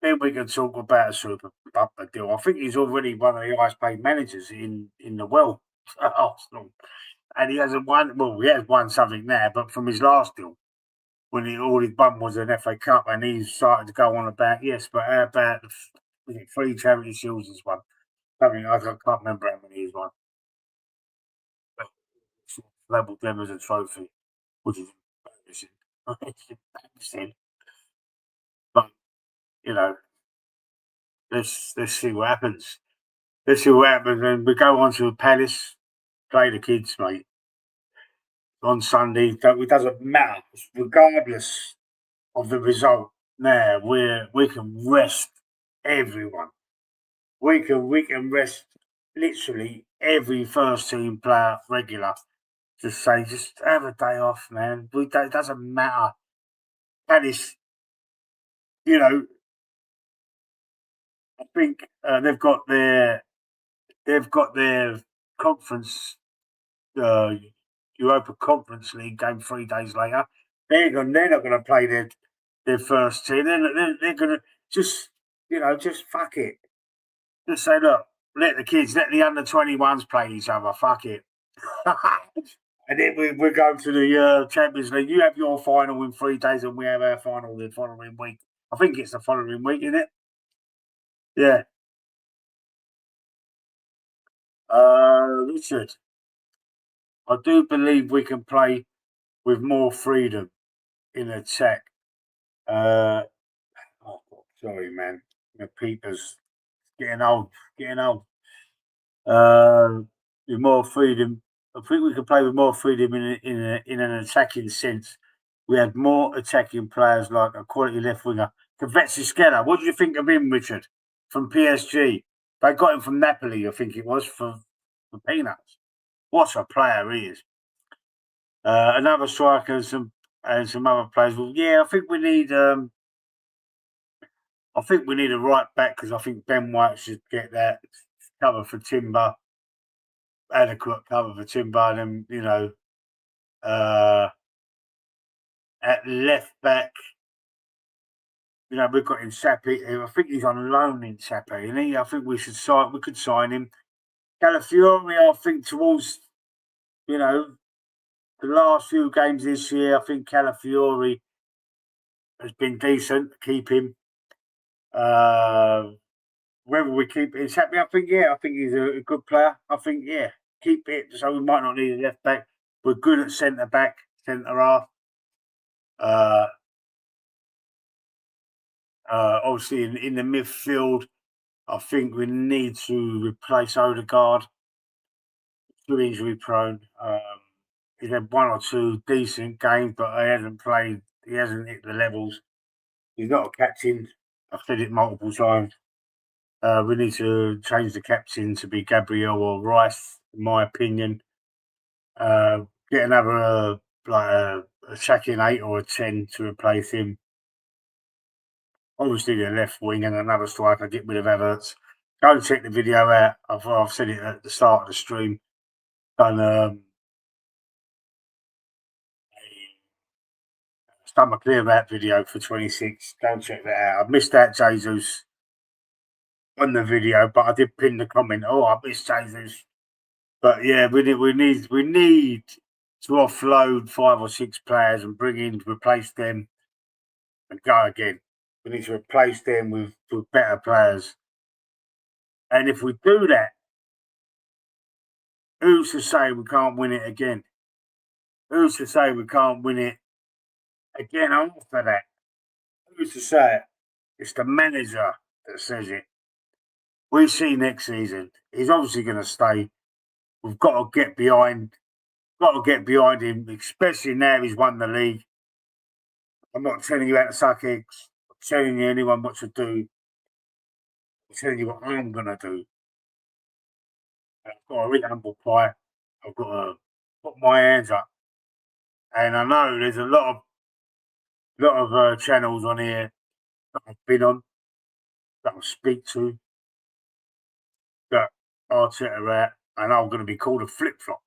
Then we can talk about a Super Bumper deal. I think he's already one of the highest paid managers in the world at Arsenal. And he hasn't won. Well, he has won something now, but from his last deal, when all he'd won was an FA Cup, and he's started to go on about, yes, but how about the 3 Charity Shields he's won? Something I can't remember how many he's won. But labelled them as a trophy, which is embarrassing. It's embarrassing. But, let's see what happens. Let's see what happens. And we go on to Palace, play the kids, mate, on Sunday. It doesn't matter, regardless of the result. Now we can rest everyone. We can rest literally every first team player regular. Just have a day off, man. It doesn't matter. Palace, I think they've got their conference, Europa Conference League game 3 days later. They're not going to play their first team. They're going to just fuck it. Just say, look, let the under 21s play each other. Fuck it. And then we go to the Champions League. You have your final in 3 days, and we have our final the following week. I think it's the following week, isn't it? Yeah. Richard, I do believe we can play with more freedom in attack. Sorry, man. The peepers getting old. With more freedom, I think we can play with more freedom in an attacking sense. We had more attacking players like a quality left winger. Kvaratskhelia, what do you think of him, Richard, from PSG? They got him from Napoli, I think it was, for peanuts. What a player he is. Another striker and some other players. Well, yeah, I think we need a right back, because I think Ben White should get that cover for Timber, adequate cover for Timber, and then at left back, we've got Insapi. I think he's on loan in Sapi, isn't he? I think we could sign him. Calafiori, I think towards the last few games this year, I think Calafiori has been decent. Keep him. Whether we keep Insapi, I think he's a good player. I think keep it. So we might not need a left back. We're good at centre back, centre half. Obviously, in the midfield, I think we need to replace Odegaard. Too injury prone. He's had 1 or 2 decent games, but he hasn't played. He hasn't hit the levels. He's not a captain. I've said it multiple times. We need to change the captain to be Gabriel or Rice, in my opinion. Get another attacking 8 or a 10 to replace him. Obviously, the left wing and another striker. Get rid of Havertz. Go and check the video out. I've said it at the start of the stream. Done a stomach clear out video for 26. Go and check that out. I missed out Jesus on the video, but I did pin the comment. Oh, I missed Jesus. But yeah, we need to offload 5 or 6 players and replace them and go again. We need to replace them with better players. And if we do that, who's to say we can't win it again? Who's to say we can't win it again after that? Who's to say it? It's the manager that says it. We see next season. He's obviously going to stay. We've got to get behind him, especially now he's won the league. I'm not telling you how to suck eggs. I'm telling you anyone what to do. I'm telling you what I'm going to do. I've got a really humble pie. I've got to put my hands up. And I know there's a lot of channels on here that I've been on, that I speak to, that Arteta at, and I'm going to be called a flip flop.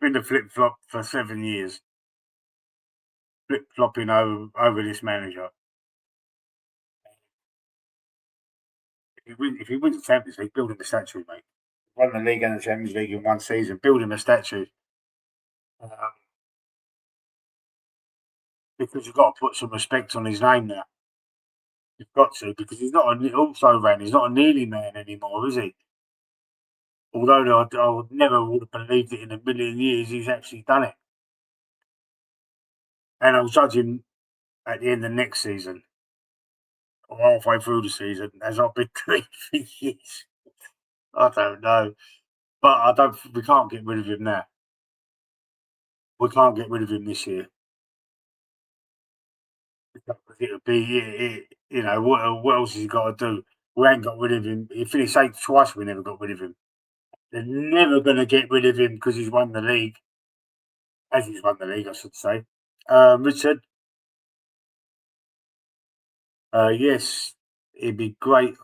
Been a flip flop for 7 years, flip flopping over this manager. If he wins the Champions League, build him a statue, mate. Won the league and the Champions League in one season, build him a statue. Um, because you've got to put some respect on his name now. You've got to, because he's not also ran. He's not a nearly man anymore, is he? Although I never would have believed it in a million years, he's actually done it. And I'll judge him at the end of next season or halfway through the season, as I've been doing for years. I don't know, but I don't. We can't get rid of him now. We can't get rid of him this year. It'll be, what else has he got to do? We ain't got rid of him. He finished eighth twice. We never got rid of him. They're never going to get rid of him because he's won the league. As he's won the league, I should say. Richard, yes, it'd be great.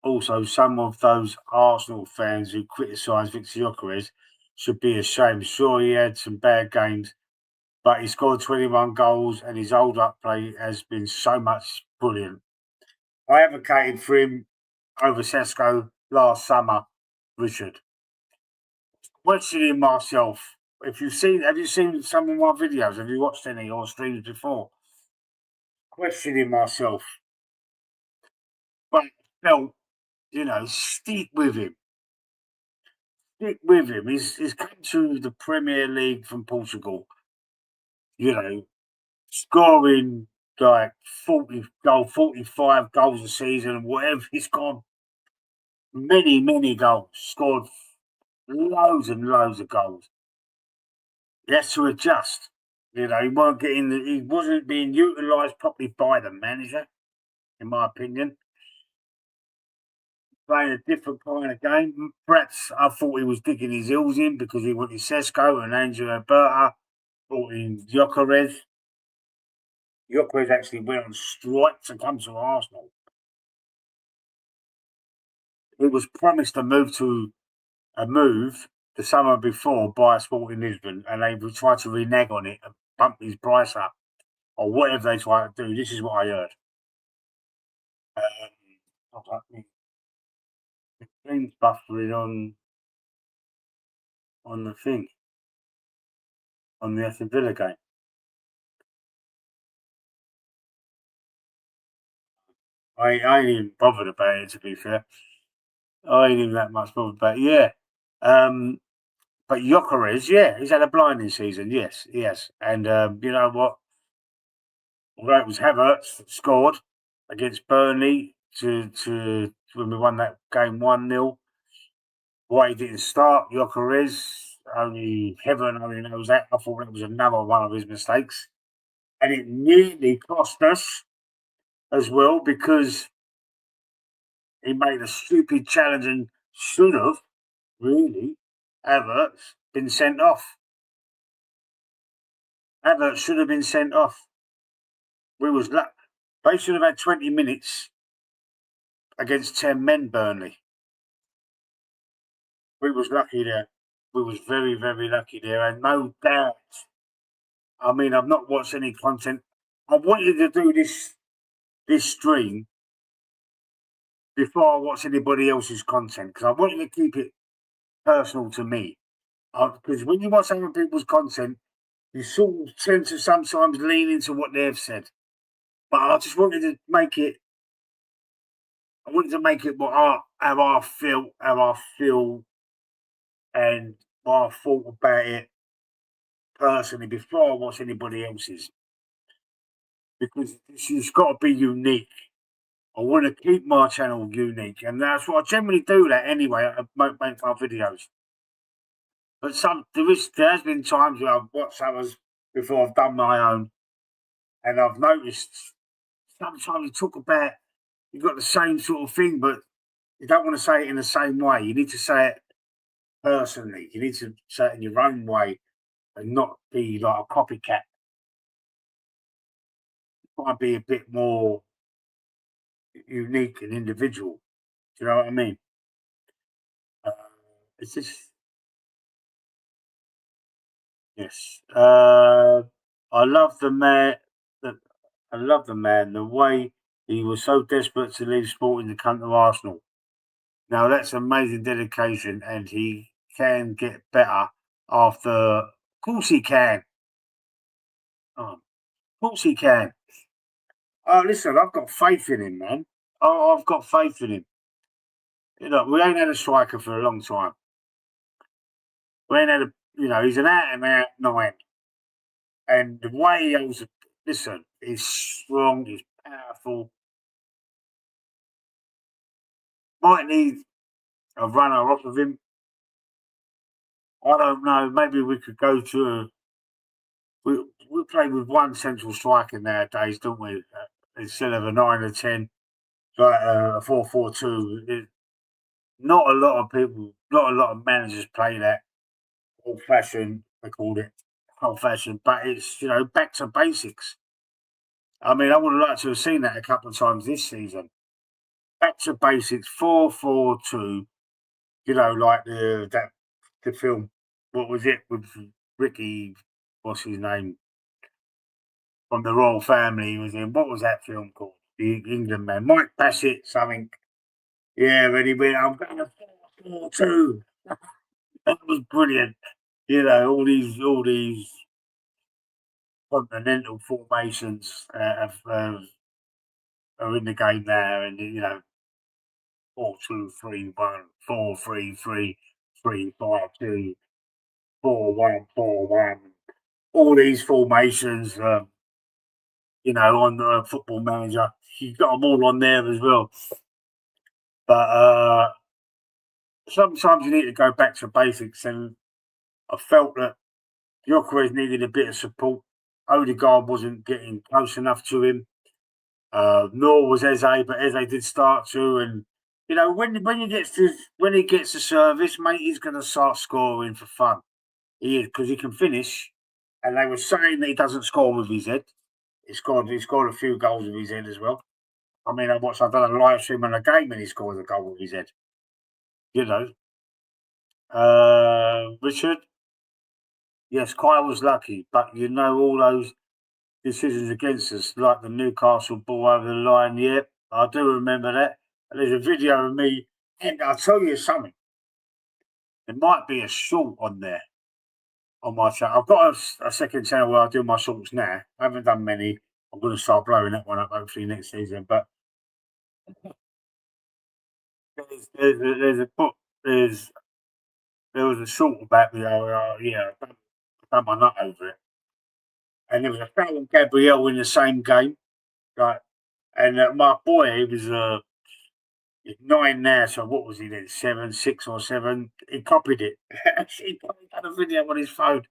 Also, some of those Arsenal fans who criticise Victor Gyökeres should be ashamed. Sure, he had some bad games, but he scored 21 goals and his hold-up play has been so much brilliant. I advocated for him over Sesko last summer, Richard. Questioning myself. Have you seen some of my videos? Have you watched any or streams before? Questioning myself. But I felt, stick with him. Stick with him. He's come to the Premier League from Portugal, scoring like 45 goals a season, whatever. He's got many, many goals, scored loads and loads of goals. He has to adjust. He wasn't being utilised properly by the manager, in my opinion. Playing a different kind of game. Perhaps I thought he was digging his heels in because he wanted Sesko and Angelo Berta, brought in Gyökeres. Gyökeres actually went on strike to come to Arsenal. He was promised a move the summer before by Sporting Lisbon, and they tried to renege on it and bump his price up, or whatever they try to do. This is what I heard. The thing's buffering on the thing, on the Aston Villa game. I ain't even bothered about it, to be fair. I ain't even that much bothered about it. Yeah. But Gyökeres, yeah, he's had a blinding season. Yes, yes. And you know what? Although it was Havertz that scored against Burnley to when we won that game 1-0. Why he didn't start Gyökeres, only heaven only knows that. I thought it was another one of his mistakes. And it nearly cost us as well because he made a stupid challenge and should have, really, Havertz been sent off. Havertz should have been sent off. They should have had 20 minutes against 10 men, Burnley. We was lucky there. We was very, very lucky there, and no doubt. I mean, I've not watched any content. I wanted to do this stream before I watch anybody else's content because I wanted to keep it personal to me. Because when you watch other people's content, you sort of tend to sometimes lean into what they've said. But I just wanted to make it. I wanted to make it how I feel, and what I thought about it personally before I watch anybody else's. Because it's got to be unique. I want to keep my channel unique, and that's what I generally do. That anyway, I make my videos. But there has been times where I've watched others before I've done my own, and I've noticed sometimes you talk about you've got the same sort of thing, but you don't want to say it in the same way. You need to say it personally. You need to say it in your own way and not be like a copycat. Try and be a bit more unique and individual. Do you know what I mean? Uh, it's just yes. I love the man. The, I love the man. The way he was so desperate to leave Sporting to come to Arsenal. Now that's amazing dedication, and he can get better after. Of course he can. Of course he can. Oh, listen, I've got faith in him, man. Oh, I've got faith in him. Look, we ain't had a striker for a long time. We ain't had a, he's an out and out nine. And the way he was, listen, he's strong, he's powerful. Might need a runner off of him. I don't know. Maybe we could go to we play with one central striker nowadays, don't we? Instead of a 9 or 10, like a 4-4-2. Not a lot of people, not a lot of managers play that old fashioned. They called it old fashioned, but it's back to basics. I mean, I would have liked to have seen that a couple of times this season. Back to basics, 4-4-2. Like the film. What was it with Ricky? What's his name? From the royal family, he was in. What was that film called? The England man, Mike Bassett, something. Yeah, when he went, I'm going to 4-4-2. That was brilliant. All these continental formations are in the game now, and 4-2-3-1, 4-3-3, 3-5-2, 4-1-4-1. All these formations, on the Football Manager, you've got them all on there as well. But sometimes you need to go back to basics, and I felt that Gyökeres needed a bit of support. Odegaard wasn't getting close enough to him. Nor was Eze, but Eze did start to. And when he gets to service, mate, he's going to start scoring for fun. He is, because he can finish. And they were saying that he doesn't score with his head. He scored a few goals with his head as well. I mean, I've done a live stream on a game and he scored a goal with his head. Richard, yes, Kyle was lucky, but all those decisions against us, like the Newcastle ball over the line. Yeah, I do remember that. And there's a video of me, and I'll tell you something. There might be a short on there on my channel. I've got a second channel where I do my shorts now. I haven't done many. I'm going to start blowing that one up hopefully next season. But there's a book. There was a short about me. I done my nut over it. And there was a foul on Gabriel in the same game, right? And my boy, he was he's 9 now, so what was he then? 7, 6 or 7. He copied it. He had a video on his phone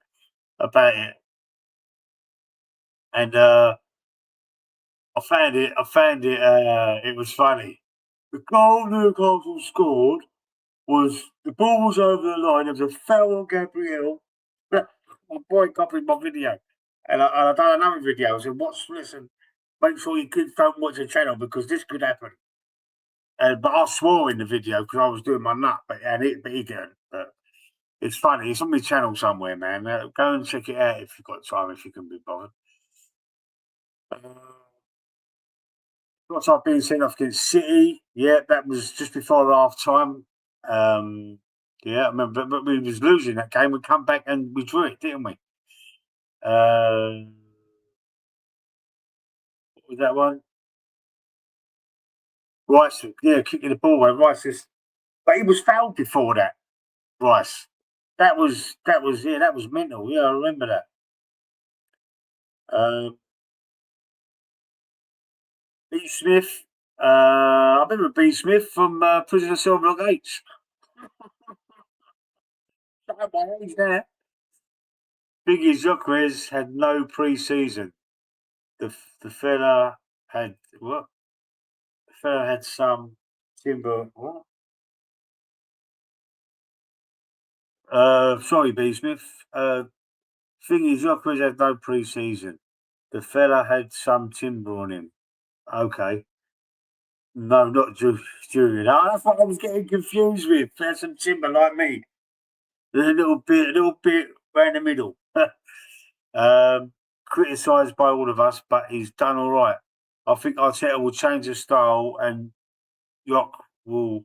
about it, and I found it. It was funny. The goal Newcastle scored was the ball was over the line. There was a foul on Gabriel. My boy copied my video, and I done another video. I said, listen, make sure you kids don't watch the channel because this could happen. But I swore in the video because I was doing my nut, but he didn't. But it's funny. It's on my channel somewhere, man. Go and check it out if you've got time, if you can be bothered. What's I've been sent off against City? Yeah, that was just before half time. Yeah, I remember, but we was losing that game. We come back and we drew it, didn't we? What was that one? Rice, yeah, kicking the ball away. Rice is, but he was fouled before that. Rice. That was mental. Yeah, I remember that. B. Smith. I remember B. Smith from Prison of Silver Block H. At my age now. Biggie Gyökeres had no pre-season. The fella had what? fella had some timber. What? Sorry, B Smith. Thing is, your quiz had no pre-season. The fella had some timber on him. Okay. No, not Julian. Oh, that's what I was getting confused with. Had some timber like me. A little bit around the middle. Criticised by all of us, but he's done all right. I think Arteta will change his style and York will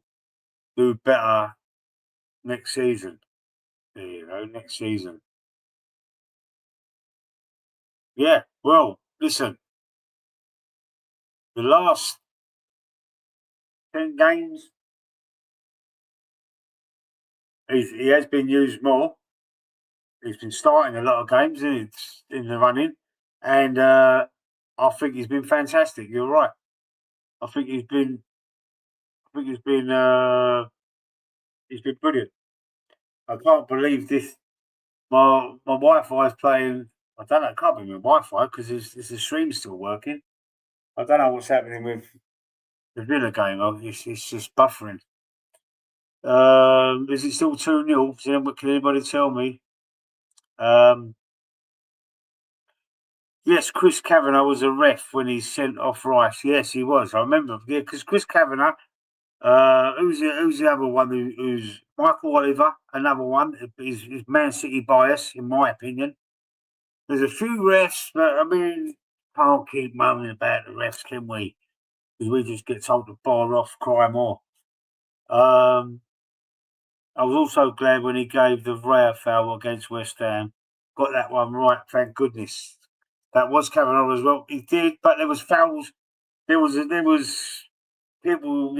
do better next season. There you go, next season. Yeah, well, listen, the last 10 games, he has been used more. He's been starting a lot of games in the running, and I think he's been fantastic. You're right. I think he's been, I think he's been brilliant. I can't believe this. My Wi-Fi is playing. I don't know. It can't be my Wi-Fi because the stream's still working. I don't know what's happening with the Villa game. It's just buffering. Is it still 2-0? Can anybody tell me? Um, yes, Chris Kavanagh was a ref when he sent off Rice. Yes, he was. I remember. Yeah, because Chris Kavanagh. Who's the other one? Who's Michael Oliver? Another one. Is Man City bias, in my opinion. There's a few refs, but I mean, can't keep moaning about the refs, can we? Because we just get told to bar off, cry more. I was also glad when he gave the Raya foul against West Ham. Got that one right, thank goodness. That was Cameron as well. He did, but there was fouls. There was people,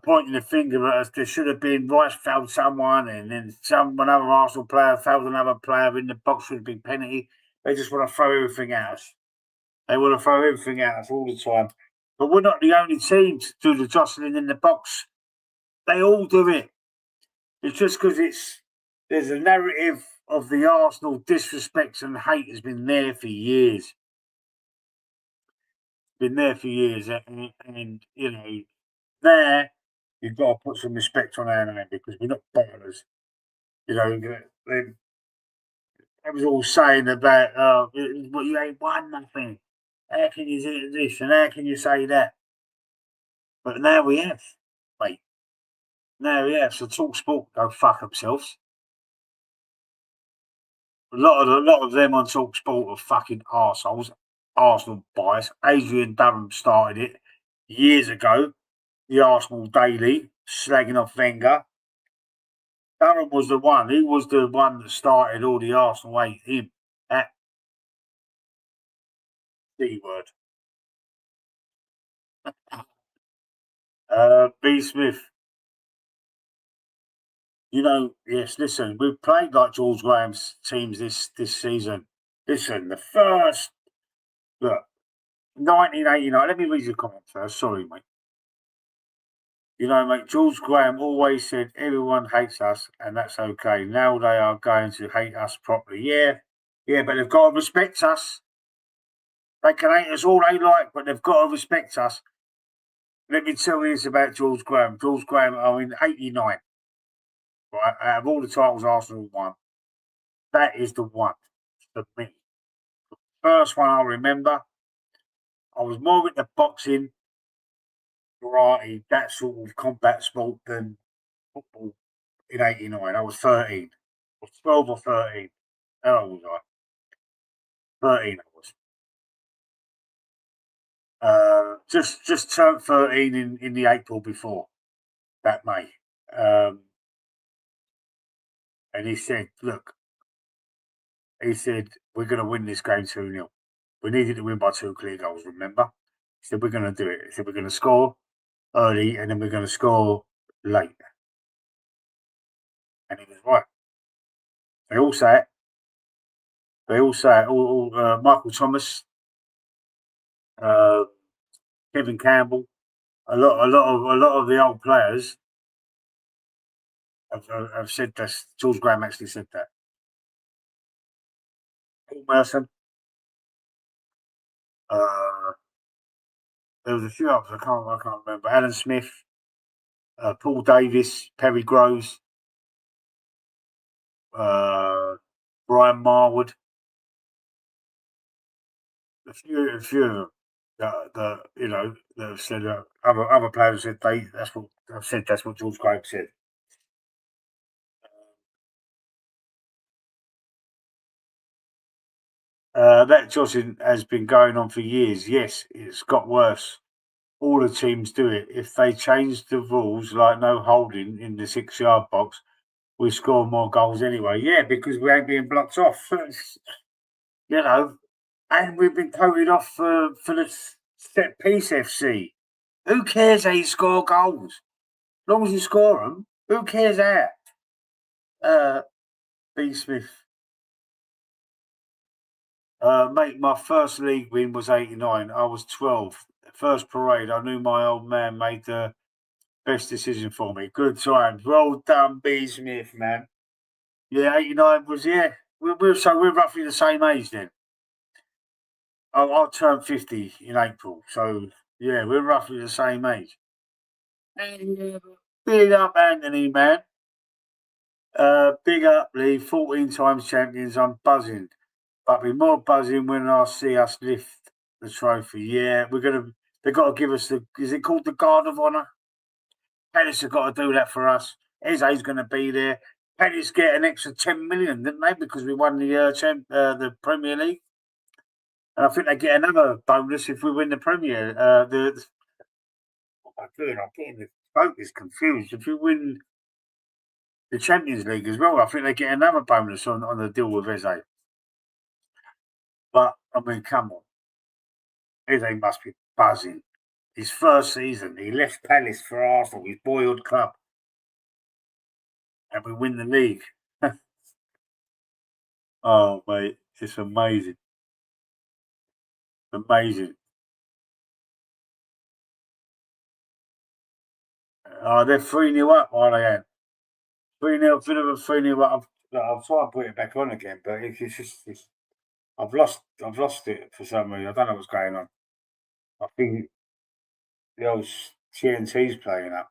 pointing the finger at us. There should have been Rice fouled someone, and then another Arsenal player fouled another player in the box should have been penalty. They just want to throw everything at us. They want to throw everything at us all the time. But we're not the only team to do the jostling in the box. They all do it. It's just because there's a narrative of the Arsenal disrespect and hate has been there for years. Been there for years, and there you've got to put some respect on our name because we're not bottlers. They was all saying about, well, you ain't won nothing. How can you do this and how can you say that? But now we have, mate. Now we have. So talk sport, go fuck themselves. A lot of them on Talk Sport are fucking arseholes. Arsenal bias. Adrian Durham started it years ago. The Arsenal Daily, slagging off Wenger. Durham was the one. He was the one that started all the Arsenal hate. Him. That D word. B. Smith. Yes, listen, we've played like George Graham's teams this season. Listen, the first, look, 1989. Let me read your comment first. Sorry, mate. Mate, George Graham always said everyone hates us, and that's okay. Now they are going to hate us properly. Yeah, but they've got to respect us. They can hate us all they like, but they've got to respect us. Let me tell you this about George Graham. George Graham, in '89, right? Out of all the titles Arsenal won, that is the one for me. First one I remember. I was more into boxing, karate, that sort of combat sport than football in '89. I was 13. I was 12 or 13. How old was I? 13 I was. Just turned 13 in the April before that May. And he said, look, we're going to win this game 2-0. We needed to win by 2 clear goals, remember? He said, we're going to do it. He said, we're going to score early and then we're going to score late. And he was right. They all say it. Michael Thomas, uh, Kevin Campbell, a lot of the old players have said this. George Graham actually said that. Paul Merson, uh, There was a few others. I can't remember. Alan Smith, Paul Davis, Perry Groves, uh, Brian Marwood. A few of them. That have said other players said that's what I've said. That's what George Graham said. That joshing has been going on for years. Yes, it's got worse. All the teams do it. If they change the rules, like no holding in the 6 yard box, we score more goals anyway. Yeah, because we ain't being blocked off. you know, and we've been toted off for the set piece FC. Who cares how you score goals? As long as you score them, who cares how? Uh, B. Smith. Mate, my first league win was 89. I was 12. First parade, I knew my old man made the best decision for me. Good times. Well done, B. Smith, man. Yeah, 89 was, yeah. So we're roughly the same age then. I'll turn 50 in April. So, yeah, we're roughly the same age. And, big up, Anthony, man. Big up, Lee. 14 times champions. I'm buzzing. But be more buzzing when I see us lift the trophy. Yeah, they've got to give us is it called the Guard of Honour? Palace have got to do that for us. Eze's going to be there. Palace get an extra 10 million, didn't they? Because we won the Premier League. And I think they get another bonus if we win the Premier. What am I doing? I'm getting the focus confused. If we win the Champions League as well, I think they get another bonus on the deal with Eze. But, I mean, come on. Eze must be buzzing. His first season, he left Palace for Arsenal, his boyhood club, and we win the league. Oh, mate, it's amazing. Amazing. Oh, they're 3-0 up, are they? Ant? 3-0, bit of a 3-0 up. I'll try and put it back on again, but it's just, I've lost it for some reason. I don't know what's going on. I think the old TNT's playing up.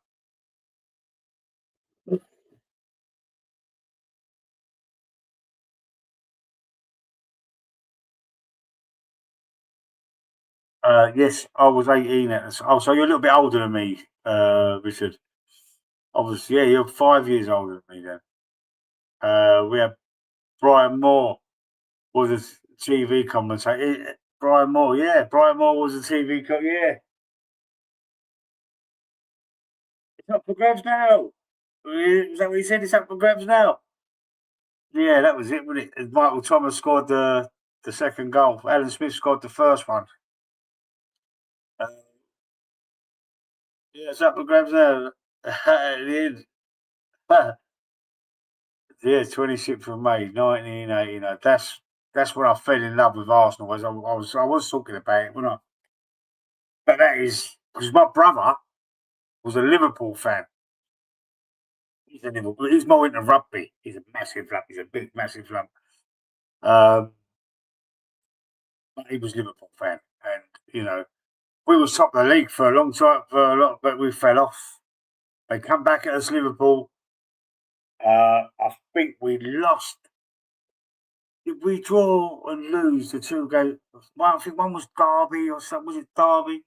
Yes, I was 18 at the Oh, so you're a little bit older than me, Richard. Obviously, yeah, you're 5 years older than me then. We had Brian Moore was a TV commentator. Brian Moore, yeah, Brian Moore was a TV yeah. It's up for grabs now. Is that what he said? It's up for grabs now. Yeah, that was it, wasn't it? And Michael Thomas scored the second goal. Alan Smith scored the first one. Uh, yeah, it's up for grabs now. It is. Yeah, 26th of May, 1989. That's when I fell in love with Arsenal. As I was talking about it, wasn't I? But that is because my brother was a Liverpool fan. He's a Liverpool. He's more into rugby. He's a massive lump. He's a big, massive lump. Um, but he was Liverpool fan, and we was top of the league for a long time, for a lot, but we fell off. They come back at us, Liverpool. I think we lost. Did we draw and lose the two games? Well, I think one was Derby or something. Was it Derby?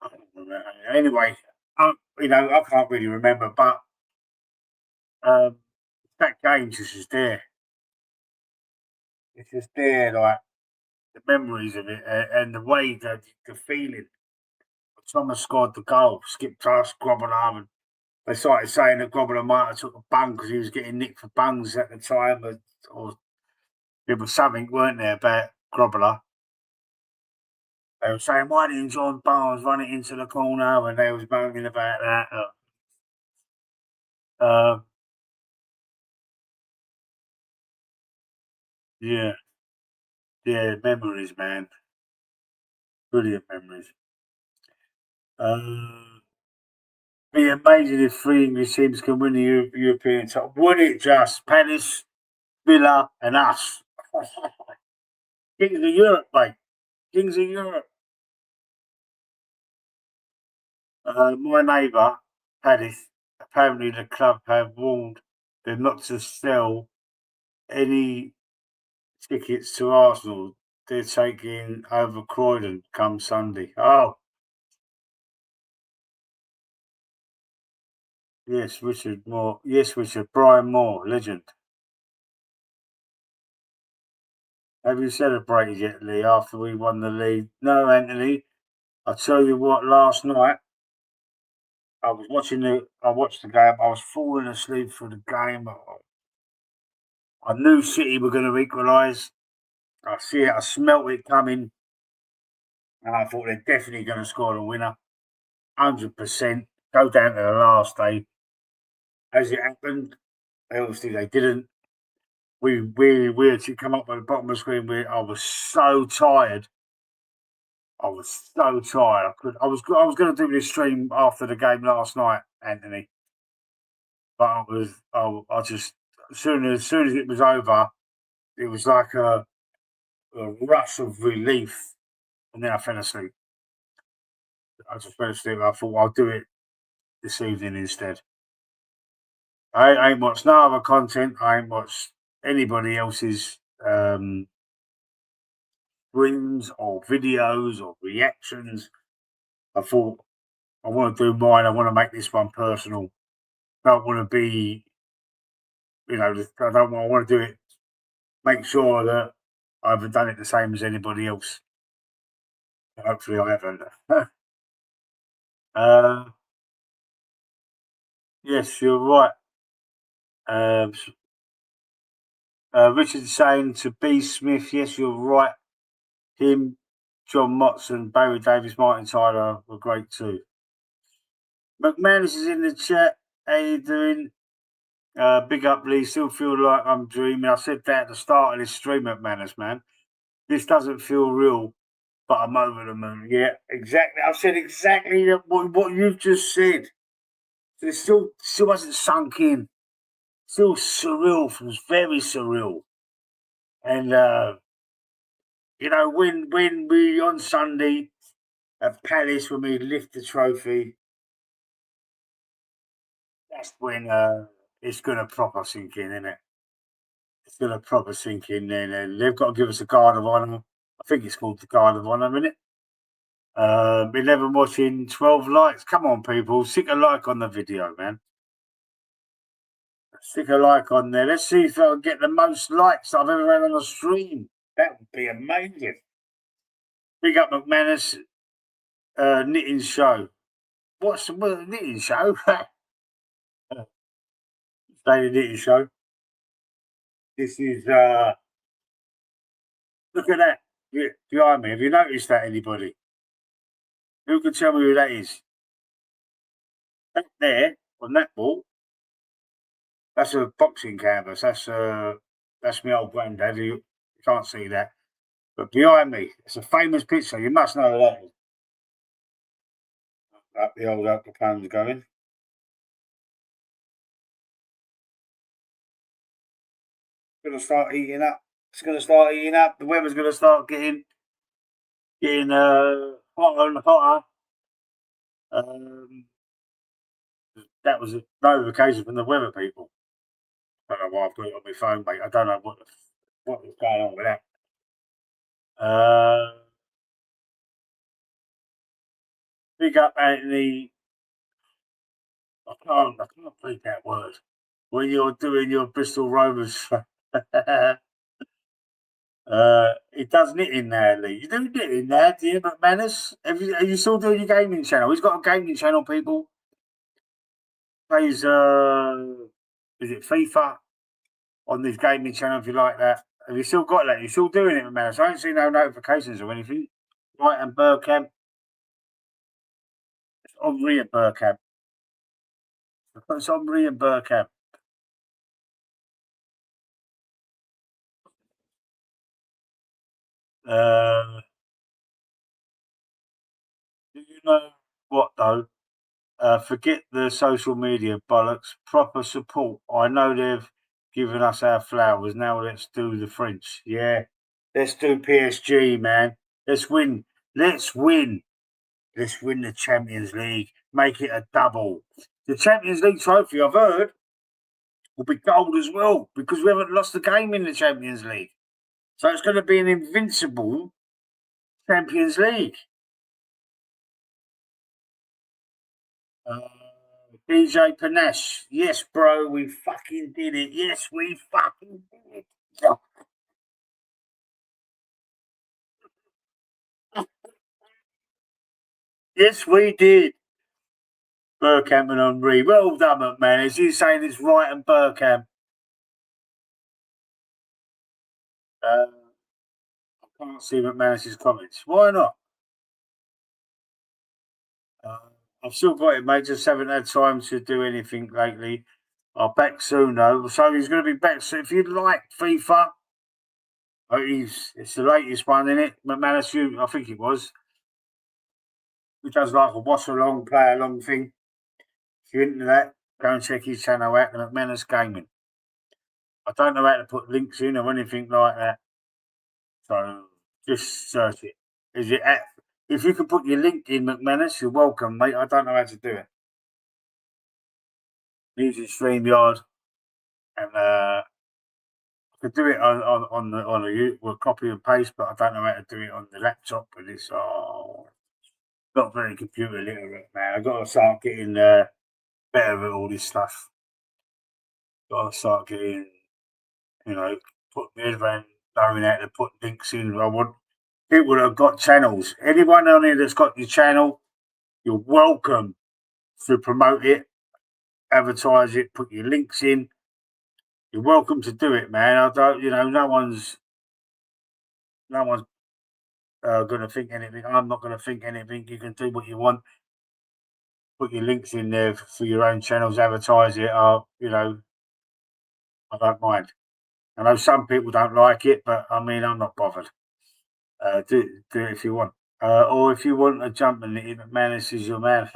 I don't remember. Anyway, I can't really remember, but um, that game just is there. It's just there, like the memories of it and the way the feeling. Thomas scored the goal, skipped past Grobbelaar, and they started saying that Grobbelaar might have took a bung because he was getting nicked for bungs at the time, or there was something, weren't there, about Grobbelaar. They were saying, why didn't John Barnes run it into the corner? And they was moaning about that. Uh, yeah, yeah, memories, man. Brilliant memories. Uh, be amazing if three English teams can win the European title. Would it just? Palace, Villa, and us. Kings of Europe, mate. Kings of Europe. My neighbour, Paddy, apparently the club have warned them not to sell any tickets to Arsenal. They're taking over Croydon come Sunday. Oh, yes, Richard Moore. Yes, Richard. Brian Moore, legend. Have you celebrated yet, Lee, after we won the league? No, Anthony. I tell you what, last night I watched the game. I was falling asleep for the game. I knew City were going to equalise. I see it. I smelt it coming, and I thought they're definitely going to score the winner. 100%. Go down to the last day. As it happened, obviously they didn't. We actually come up at the bottom of the screen. I was so tired. I was so tired. I was going to do this stream after the game last night, Anthony. But I just as soon as it was over, it was like a rush of relief, and then I fell asleep. I just fell asleep. I thought I'll do it this evening instead. I ain't watched no other content. I ain't watched anybody else's streams or videos or reactions. I thought I want to do mine. I want to make this one personal. I don't want to be, I don't. I want to do it. Make sure that I haven't done it the same as anybody else. Hopefully, I haven't. uh, yes, you're right. Um, Richard's saying to B. Smith, yes, you're right. Him, John Motson, Barry Davis, Martin Tyler were great too. McManus is in the chat. How you doing? Big up, Lee. Still feel like I'm dreaming. I said that at the start of this stream, McManus, man. This doesn't feel real, but I'm over the moon. Yeah, exactly. I've said exactly what you've just said. It still hasn't sunk in. Still surreal, feels very surreal. And when we on Sunday at Palace when we lift the trophy, that's when it's gonna proper sink in, isn't it? It's gonna proper sink in then, and they've got to give us a guard of honour. I think it's called the guard of honour, isn't it? 11 watching, 12 likes. Come on, people, stick a like on the video, man. Stick a like on there. Let's see if I can get the most likes I've ever had on a stream. That would be amazing. Big up McManus knitting show. What's the knitting show? Daily knitting show. This is look at that behind me. Have you noticed that, anybody? Who can tell me who that is? That there on that wall. That's a boxing canvas. That's my old granddad. You can't see that. But behind me, it's a famous picture. You must know who that is. Up the old Uncle Phone's going. It's going to start eating up. It's going to start eating up. The weather's going to start getting hotter and hotter. That was a notification from the weather people. I don't know why I've got it on my phone, mate. I don't know what is going on with that. Big up, Anthony. I can't read that word. When you're doing your Bristol Rovers, it does knitting now, Lee. You do knitting now, do you, McManus? Are you still doing your gaming channel? He's got a gaming channel, people. Plays, is it FIFA on his gaming channel, if you like that? Have you still got that? You're still doing it, McManus? I ain't seen no notifications or anything. Right, and Burkamp. It's Omri and Burkamp. It's Omri and Burkamp. Do you know what, though? Forget the social media bollocks. Proper support. I know they've given us our flowers. Now let's do the French. Yeah, let's do PSG, man. Let's win. Let's win. Let's win the Champions League. make it a double. The Champions League trophy, I've heard, will be gold as well because we haven't lost a game in the Champions League. So it's going to be an invincible Champions League. DJ Panache, yes, bro, we fucking did it. Yes, we fucking did it. Yes, we did. Burkamp and Henry. Well done, McManus. You saying it's right and Burkamp. I can't see McManus's comments. Why not? Uh, I've still got it, mate. Just haven't had time to do anything lately. I'll back soon, though. So he's going to be back soon. If you'd like FIFA, it's the latest one, isn't it? McManus, I think it was. He does like a watch along, play along thing. If you're into that, go and check his channel out, the McManus Gaming. I don't know how to put links in or anything like that. So just search it. Is it at, if you can put your link in, McManus, you're welcome, mate. I don't know how to do it. Using StreamYard, and I could do it on a copy and paste, but I don't know how to do it on the laptop. And it's not very computer literate, man. I've got to start getting better at all this stuff. Got to start getting, put my head around knowing how to put links in. I want people that have got channels. Anyone on here that's got your channel, you're welcome to promote it, advertise it, put your links in. You're welcome to do it, man. I don't, no one's going to think anything. I'm not going to think anything. You can do what you want. Put your links in there for your own channels, advertise it. I don't mind. I know some people don't like it, but I mean, I'm not bothered. Do it if you want. Or if you want to jump in it, McManus is your man.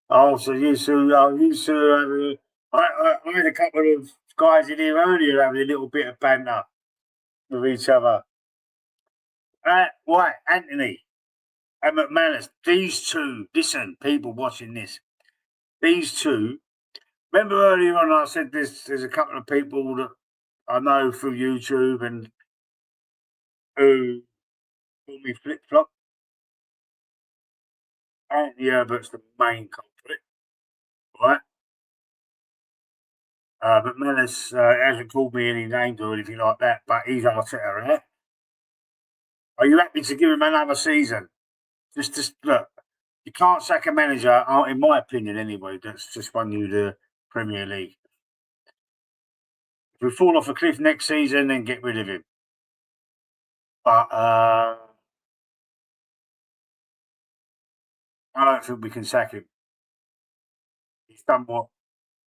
Oh, so I had a couple of guys in here earlier having a little bit of banter with each other. Right, Anthony and McManus, these two, listen, people watching this, these two, remember earlier on I said there's a couple of people that I know through YouTube and who call me Flip Flop. Anthony Herbert's the main culprit, right? McManus hasn't called me any names or anything like that, but he's Arteta, right? Are you happy to give him another season? Just look, you can't sack a manager, in my opinion anyway, that's just won you the Premier League. If we fall off a cliff next season, then get rid of him. But I don't think we can sack him. He's done what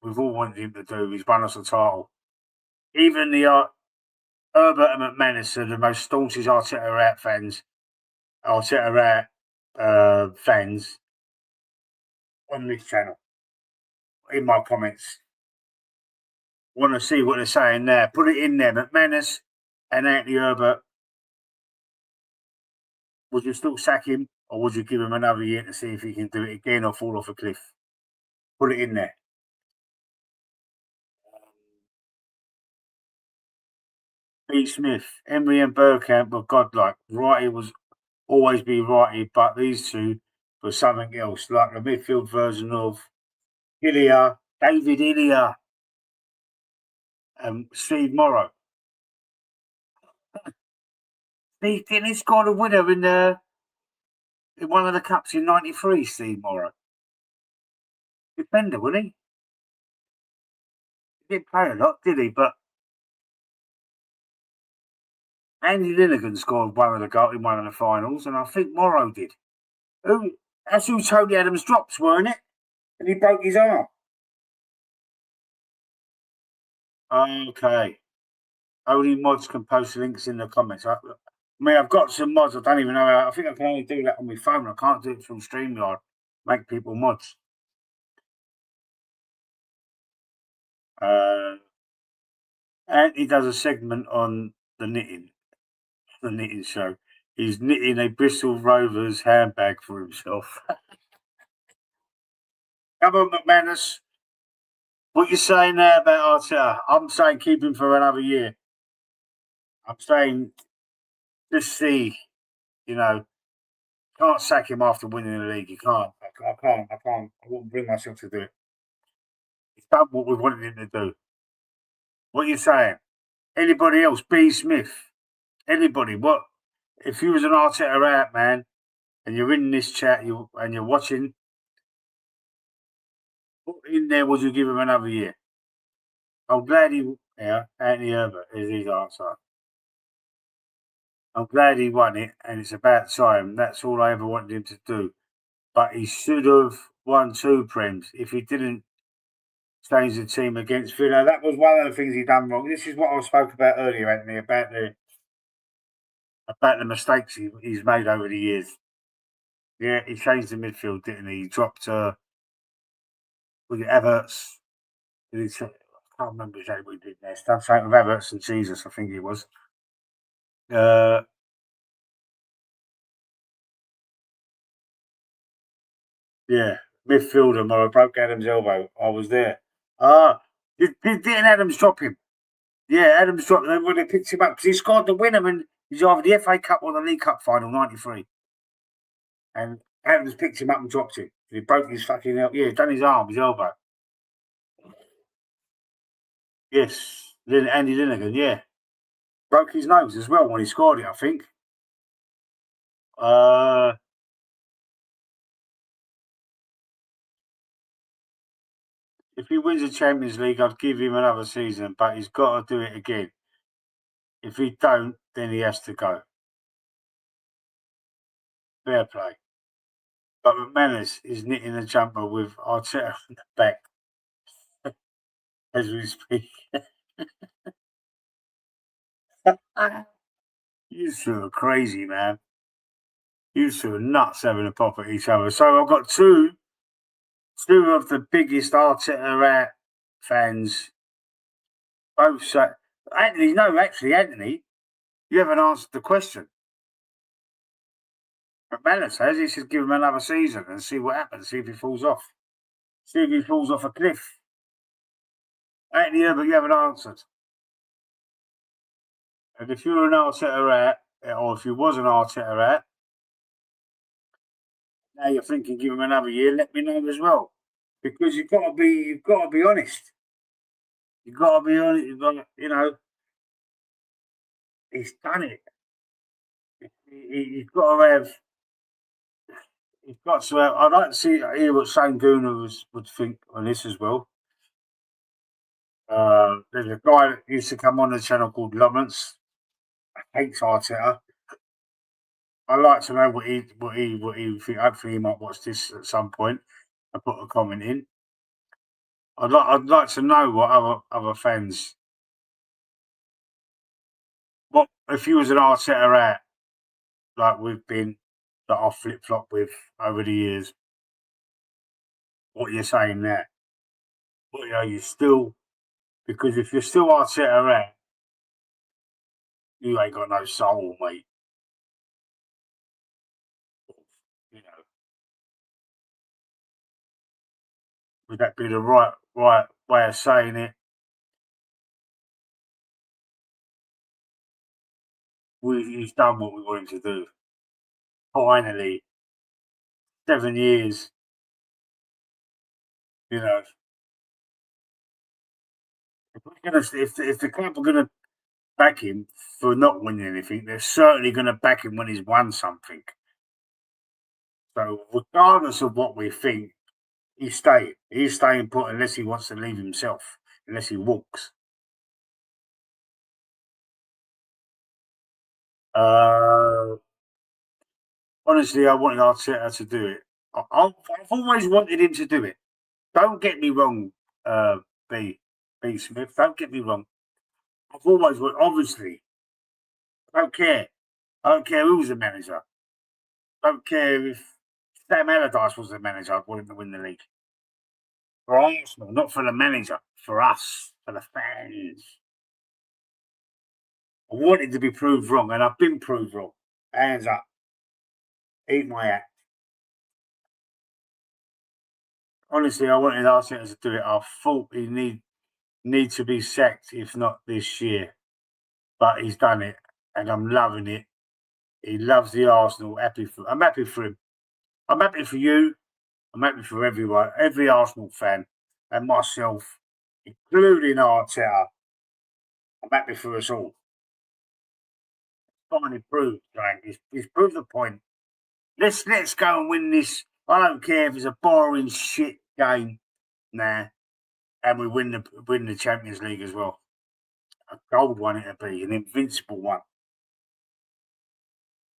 we've all wanted him to do. He's won us a title. Even the Herbert and McManus are the most staunchest Arteta fans on this channel. In my comments, want to see what they're saying there. Put it in there. McManus and Anthony Herbert. Would you still sack him, or would you give him another year to see if he can do it again or fall off a cliff? Put it in there. B. Smith, Emery and Burkamp were godlike. Righty was always be righty, but these two were something else, like the midfield version of David Ilya, and Steve Morrow. Didn't he score the winner in one of the cups in '93? Steve Morrow, defender, wasn't he? He didn't play a lot, did he? But Andy Linnigan scored one of the goals in one of the finals, and I think Morrow did. That's who Tony Adams dropped, weren't it? And he broke his arm. Okay. Only mods can post links in the comments. I mean, I've got some mods. I don't even know how. I think I can only do that on my phone. I can't do it through StreamYard. Make people mods. And he does a segment on the knitting show. He's knitting a Bristol Rovers handbag for himself. Come on, McManus. What you saying there about Arteta? I'm saying keep him for another year. I'm saying just see, you know, can't sack him after winning the league. You can't. I can't. I can't. I won't bring myself to do it. He's done what we wanted him to do. What you saying? Anybody else? B. Smith. Anybody? What? If you was an Arteta out man and you're in this chat, and you're watching, what in there would you give him another year? I'm glad he. Yeah, Anthony Herbert is his answer. I'm glad he won it, and it's about time. That's all I ever wanted him to do. But he should have won 2 Prems. If he didn't change the team against Villa, that was one of the things he done wrong. This is what I spoke about earlier, Anthony, about the mistakes he's made over the years. Yeah, he changed the midfield, didn't he? He dropped with Everts. I can't remember exactly what he did there. Stuff like with Everts and Jesus, I think he was. Yeah, midfielder, I broke Adams' elbow. I was there. Didn't Adams drop him? Yeah, Adams dropped him when they picked him up because he scored the winner and he's either the FA Cup or the League Cup final, '93. And Adams picked him up and dropped him. He broke his fucking elbow. Yeah, done his arm, his elbow. Yes, Andy Linegan, yeah. Broke his nose as well when he scored it, I think. Uh, if he wins the Champions League, I'd give him another season, but he's got to do it again. If he don't, then he has to go. Fair play. But McManus is knitting a jumper with Arteta on the back as we speak. You two are crazy, man. You two are nuts having a pop at each other. So I've got two of the biggest Arteta fans. Both say, Anthony, no, actually, Anthony, you haven't answered the question. McManus says he should give him another season and see what happens, see if he falls off. See if he falls off a cliff. Anthony, but you haven't answered. And if you're an Arteta or if you was an Arteta now you're thinking give him another year, let me know as well. Because you've got to be honest. You've got to be honest. He's done it. He's got to have. He's got to have. I'd like to hear what Sanguna would think on this as well. There's a guy that used to come on the channel called Lawrence. Hates Arteta. I'd like to know what he think. Hopefully, he might watch this at some point and put a comment in. I'd like to know what other fans. What if you was an Arteta like we've been, that I've flip flop with over the years? What you're saying there? What are you still? Because if you're still Arteta you ain't got no soul, mate. You know, would that be the right way of saying it? He's done what we want him to do. Finally, 7 years. You know, if the club are gonna back him for not winning anything, they're certainly gonna back him when he's won something. So regardless of what we think, he's staying. He's staying put unless he wants to leave himself, unless he walks. Honestly, I wanted Arteta to do it. I've always wanted him to do it. Don't get me wrong, B. Smith. Don't get me wrong. I've always wanted, obviously, I don't care. I don't care who's the manager. I don't care if Sam Allardyce was the manager. I'd want him to win the league. For Arsenal, not for the manager. For us, for the fans. I wanted to be proved wrong, and I've been proved wrong. Hands up. Eat my hat. honestly, I wanted Arteta to do it. I thought he need to be sacked, if not this year. But he's done it, and I'm loving it. He loves the Arsenal. I'm happy for him. I'm happy for you. I'm happy for everyone, every Arsenal fan, and myself, including Arteta. I'm happy for us all. Finally proved, Frank. He's proved the point. Let's go and win this. I don't care if it's a boring shit game. Nah, and we win the Champions League as well. A gold one it'll be, an invincible one.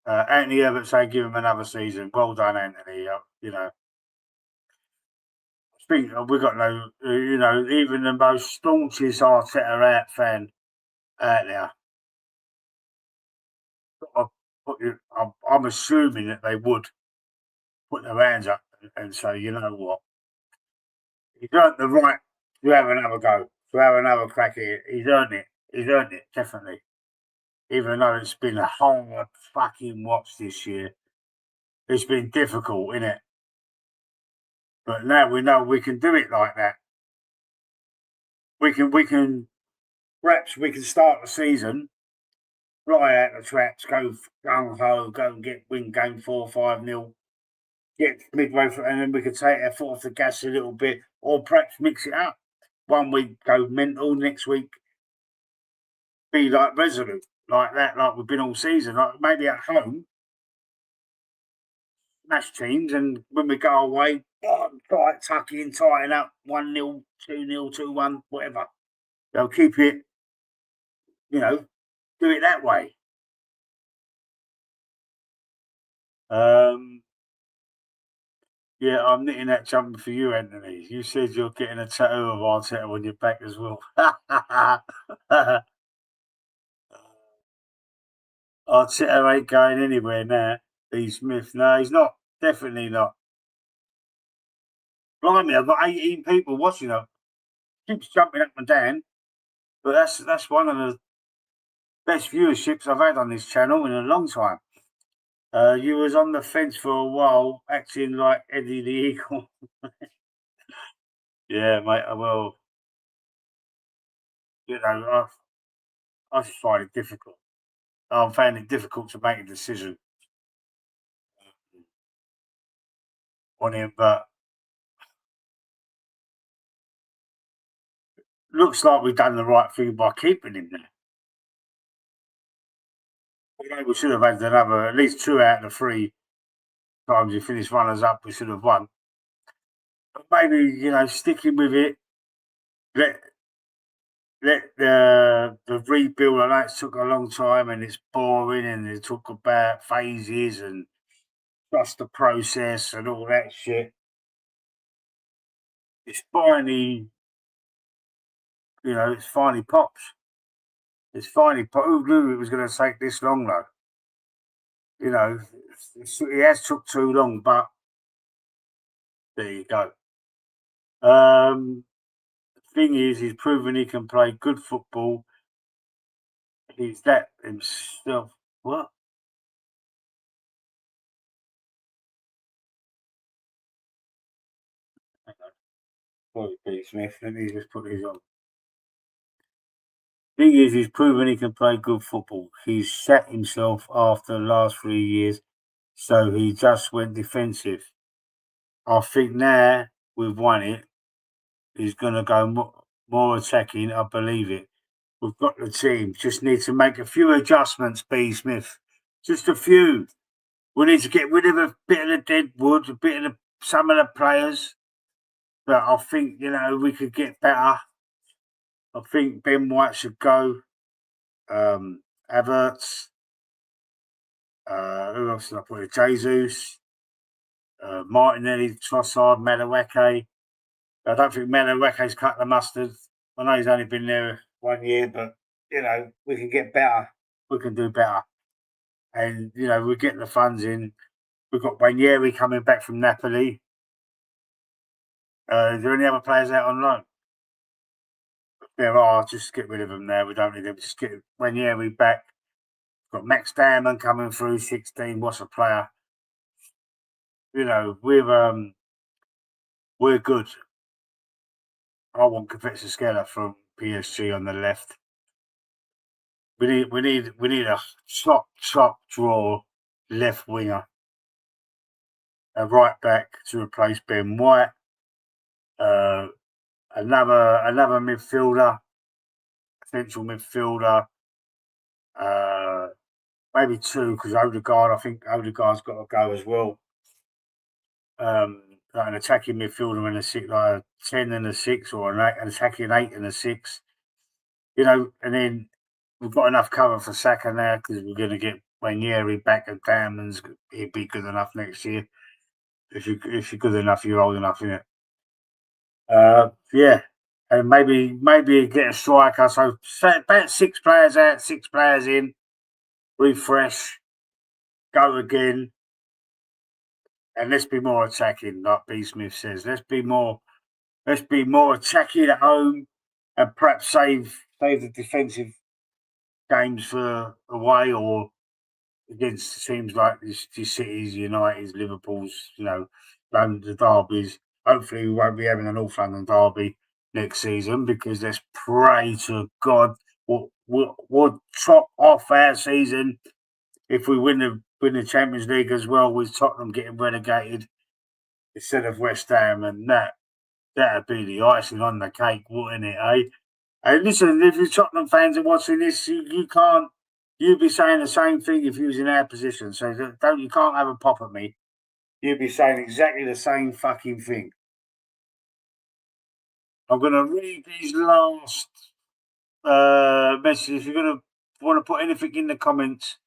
Anthony Herbert say give him another season. Well done, Anthony. You know, I think we've got no, even the most staunchest Arteta out fan out there. I'm assuming that they would put their hands up and say, you know what, he's earned the right to have another go, to have another crack at it. He's earned it. He's earned it, definitely. Even though it's been a hard fucking watch this year, it's been difficult, isn't it? But now we know we can do it like that. Perhaps we can start the season, fly out the traps, go gung ho, go and win game 4-5-0, get midway through, and then we could take our foot off the gas a little bit, or perhaps mix it up. One week go mental, next week be like resolute, like that, like we've been all season. Like maybe at home, smash teams, and when we go away, tuck in, tighten up, 1-0, 2-0, 2-1, whatever. They'll keep it, you know, do it that way. Um, yeah, I'm knitting that jumper for you, Anthony. You said you're getting a tattoo of Arteta on your back as well. Arteta ain't going anywhere now. B. Smith, no, he's not. Definitely not. Blimey, I've got 18 people watching it. Keeps jumping up and down, but that's one of the best viewerships I've had on this channel in a long time. You was on the fence for a while, acting like Eddie the Eagle. Yeah, mate. Well, I find it difficult. I found it difficult to make a decision on him, but looks like we've done the right thing by keeping him there. We should have had another, at least 2 out of the 3 times we finished runners up. We should have won. But maybe sticking with it. Let the rebuild. I know it took a long time and it's boring, and it took about phases and trust the process and all that shit. It's finally, it's finally pops. It's finally pop. Who knew it was going to take this long, though? It has took too long, but there you go. The thing is, he's proven he can play good football. He's that himself. What? Sorry, Pete Smith. Let me just put these on. Thing is, he's proven he can play good football. He's sat himself after the last 3 years, so he just went defensive. I think now we've won it, he's going to go more attacking. I believe it. We've got the team. Just need to make a few adjustments, B. Smith. Just a few. We need to get rid of a bit of the dead wood, some of the players. But I think, we could get better. I think Ben White should go. Havertz. Who else did I put in? Jesus. Martinelli, Trossard, Madueke. I don't think Madueke's cut the mustard. I know he's only been there 1 year, but, we can get better. We can do better. And, we get the funds in. We've got Ranieri coming back from Napoli. Is there any other players out on loan? There are. Just get rid of them now. We don't need them. Just get Ranieri back. Got Max Damon coming through, 16. What's a player? With we're good. I want Kvaratskhelia from PSG on the left. We need a top draw left winger, a right back to replace Ben White, uh, another midfielder, potential midfielder, uh, maybe two because Odegaard. I think Odegaard's got to go as well. Like an attacking midfielder and a six, like a 10 and a 6, or an attacking 8 and a 6. And then we've got enough cover for Saka now because we're going to get Ranieri back and Diamonds. He'd be good enough next year. If you're good enough, you're old enough, innit? Yeah, and maybe get a striker. So about 6 players out, 6 players in, refresh, go again, and let's be more attacking, like B Smith says. Let's be more attacking at home, and perhaps save the defensive games for away or against teams like the Cities, Uniteds, Liverpool's, London, the derbies. Hopefully, we won't be having a North London derby next season because let's pray to God we'll top off our season if we win the Champions League as well, with Tottenham getting relegated instead of West Ham, and that'd be the icing on the cake, wouldn't it, eh? And listen, if you're Tottenham fans and watching this, you can't. You'd be saying the same thing if you was in our position. So you can't have a pop at me. You'd be saying exactly the same fucking thing. I'm going to read these last messages. If you're going to want to put anything in the comments,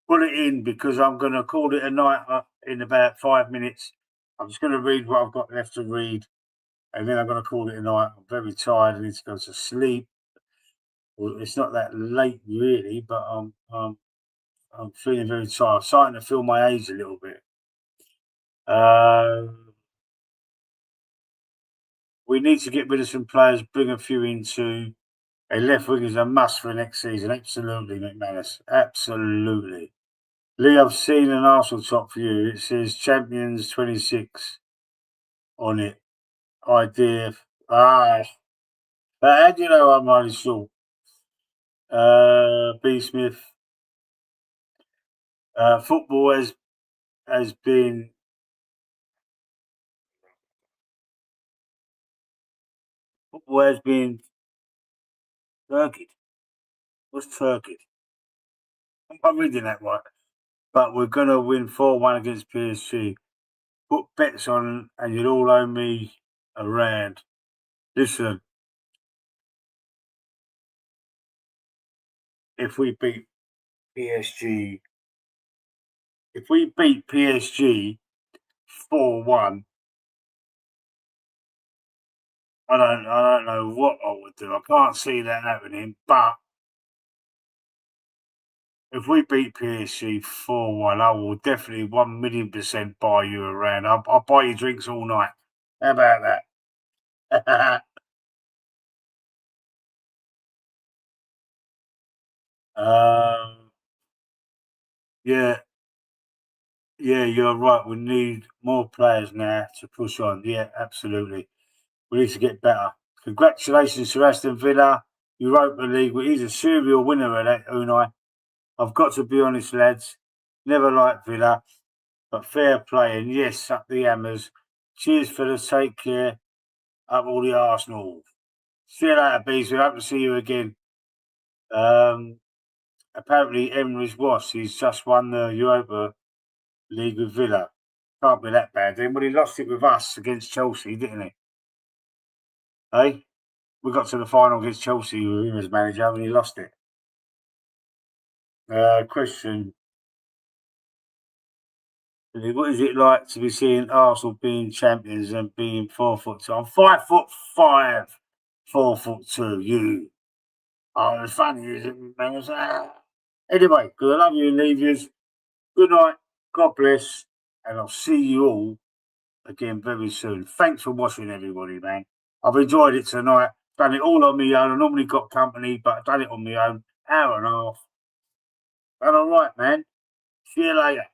put it in because I'm going to call it a night in about 5 minutes. I'm just going to read what I've got left to read, and then I'm going to call it a night. I'm very tired. I need to go to sleep. Well, it's not that late really, but I'm feeling very tired. I'm starting to feel my age a little bit. We need to get rid of some players, bring a few into. A left wing is a must for next season. Absolutely, McManus. Absolutely. Lee, I've seen an Arsenal top for you. It says Champions 26 on it. Idea. How do you know I'm only short? B. Smith. Football has been Turkey. What's Turkey? I'm not reading that right. But we're gonna win 4-1 against PSG. Put bets on, and you'll all owe me a rand. Listen, if we beat PSG, 4-1, I don't know what I would do. I can't see that happening. But if we beat PSG 4-1, I will definitely 1,000,000% buy you a round. I'll buy you drinks all night. How about that? Yeah, yeah, you're right. We need more players now to push on. Yeah, absolutely. We need to get better. Congratulations to Aston Villa, Europa League. He's a serial winner of that, Unai. I've got to be honest, lads. Never liked Villa, but fair play. And yes, up the hammers. Cheers for the take care. Up all the Arsenal. See you later, Bees. We hope to see you again. Apparently, Emery's Wash. He's just won the Europa League with Villa. Can't be that bad then. Well, he lost it with us against Chelsea, didn't he? Hey? We got to the final against Chelsea with him as manager and he lost it. Question. What is it like to be seeing Arsenal being champions and being 4'2"? I'm 5'5", 4'2". You are as funny as it, man. Anyway, good. I love you and leave yous. Good night. God bless. And I'll see you all again very soon. Thanks for watching, everybody, man. I've enjoyed it tonight. Done it all on my own. I normally got company, but I've done it on my own. Hour and a half. Done all right, man. See you later.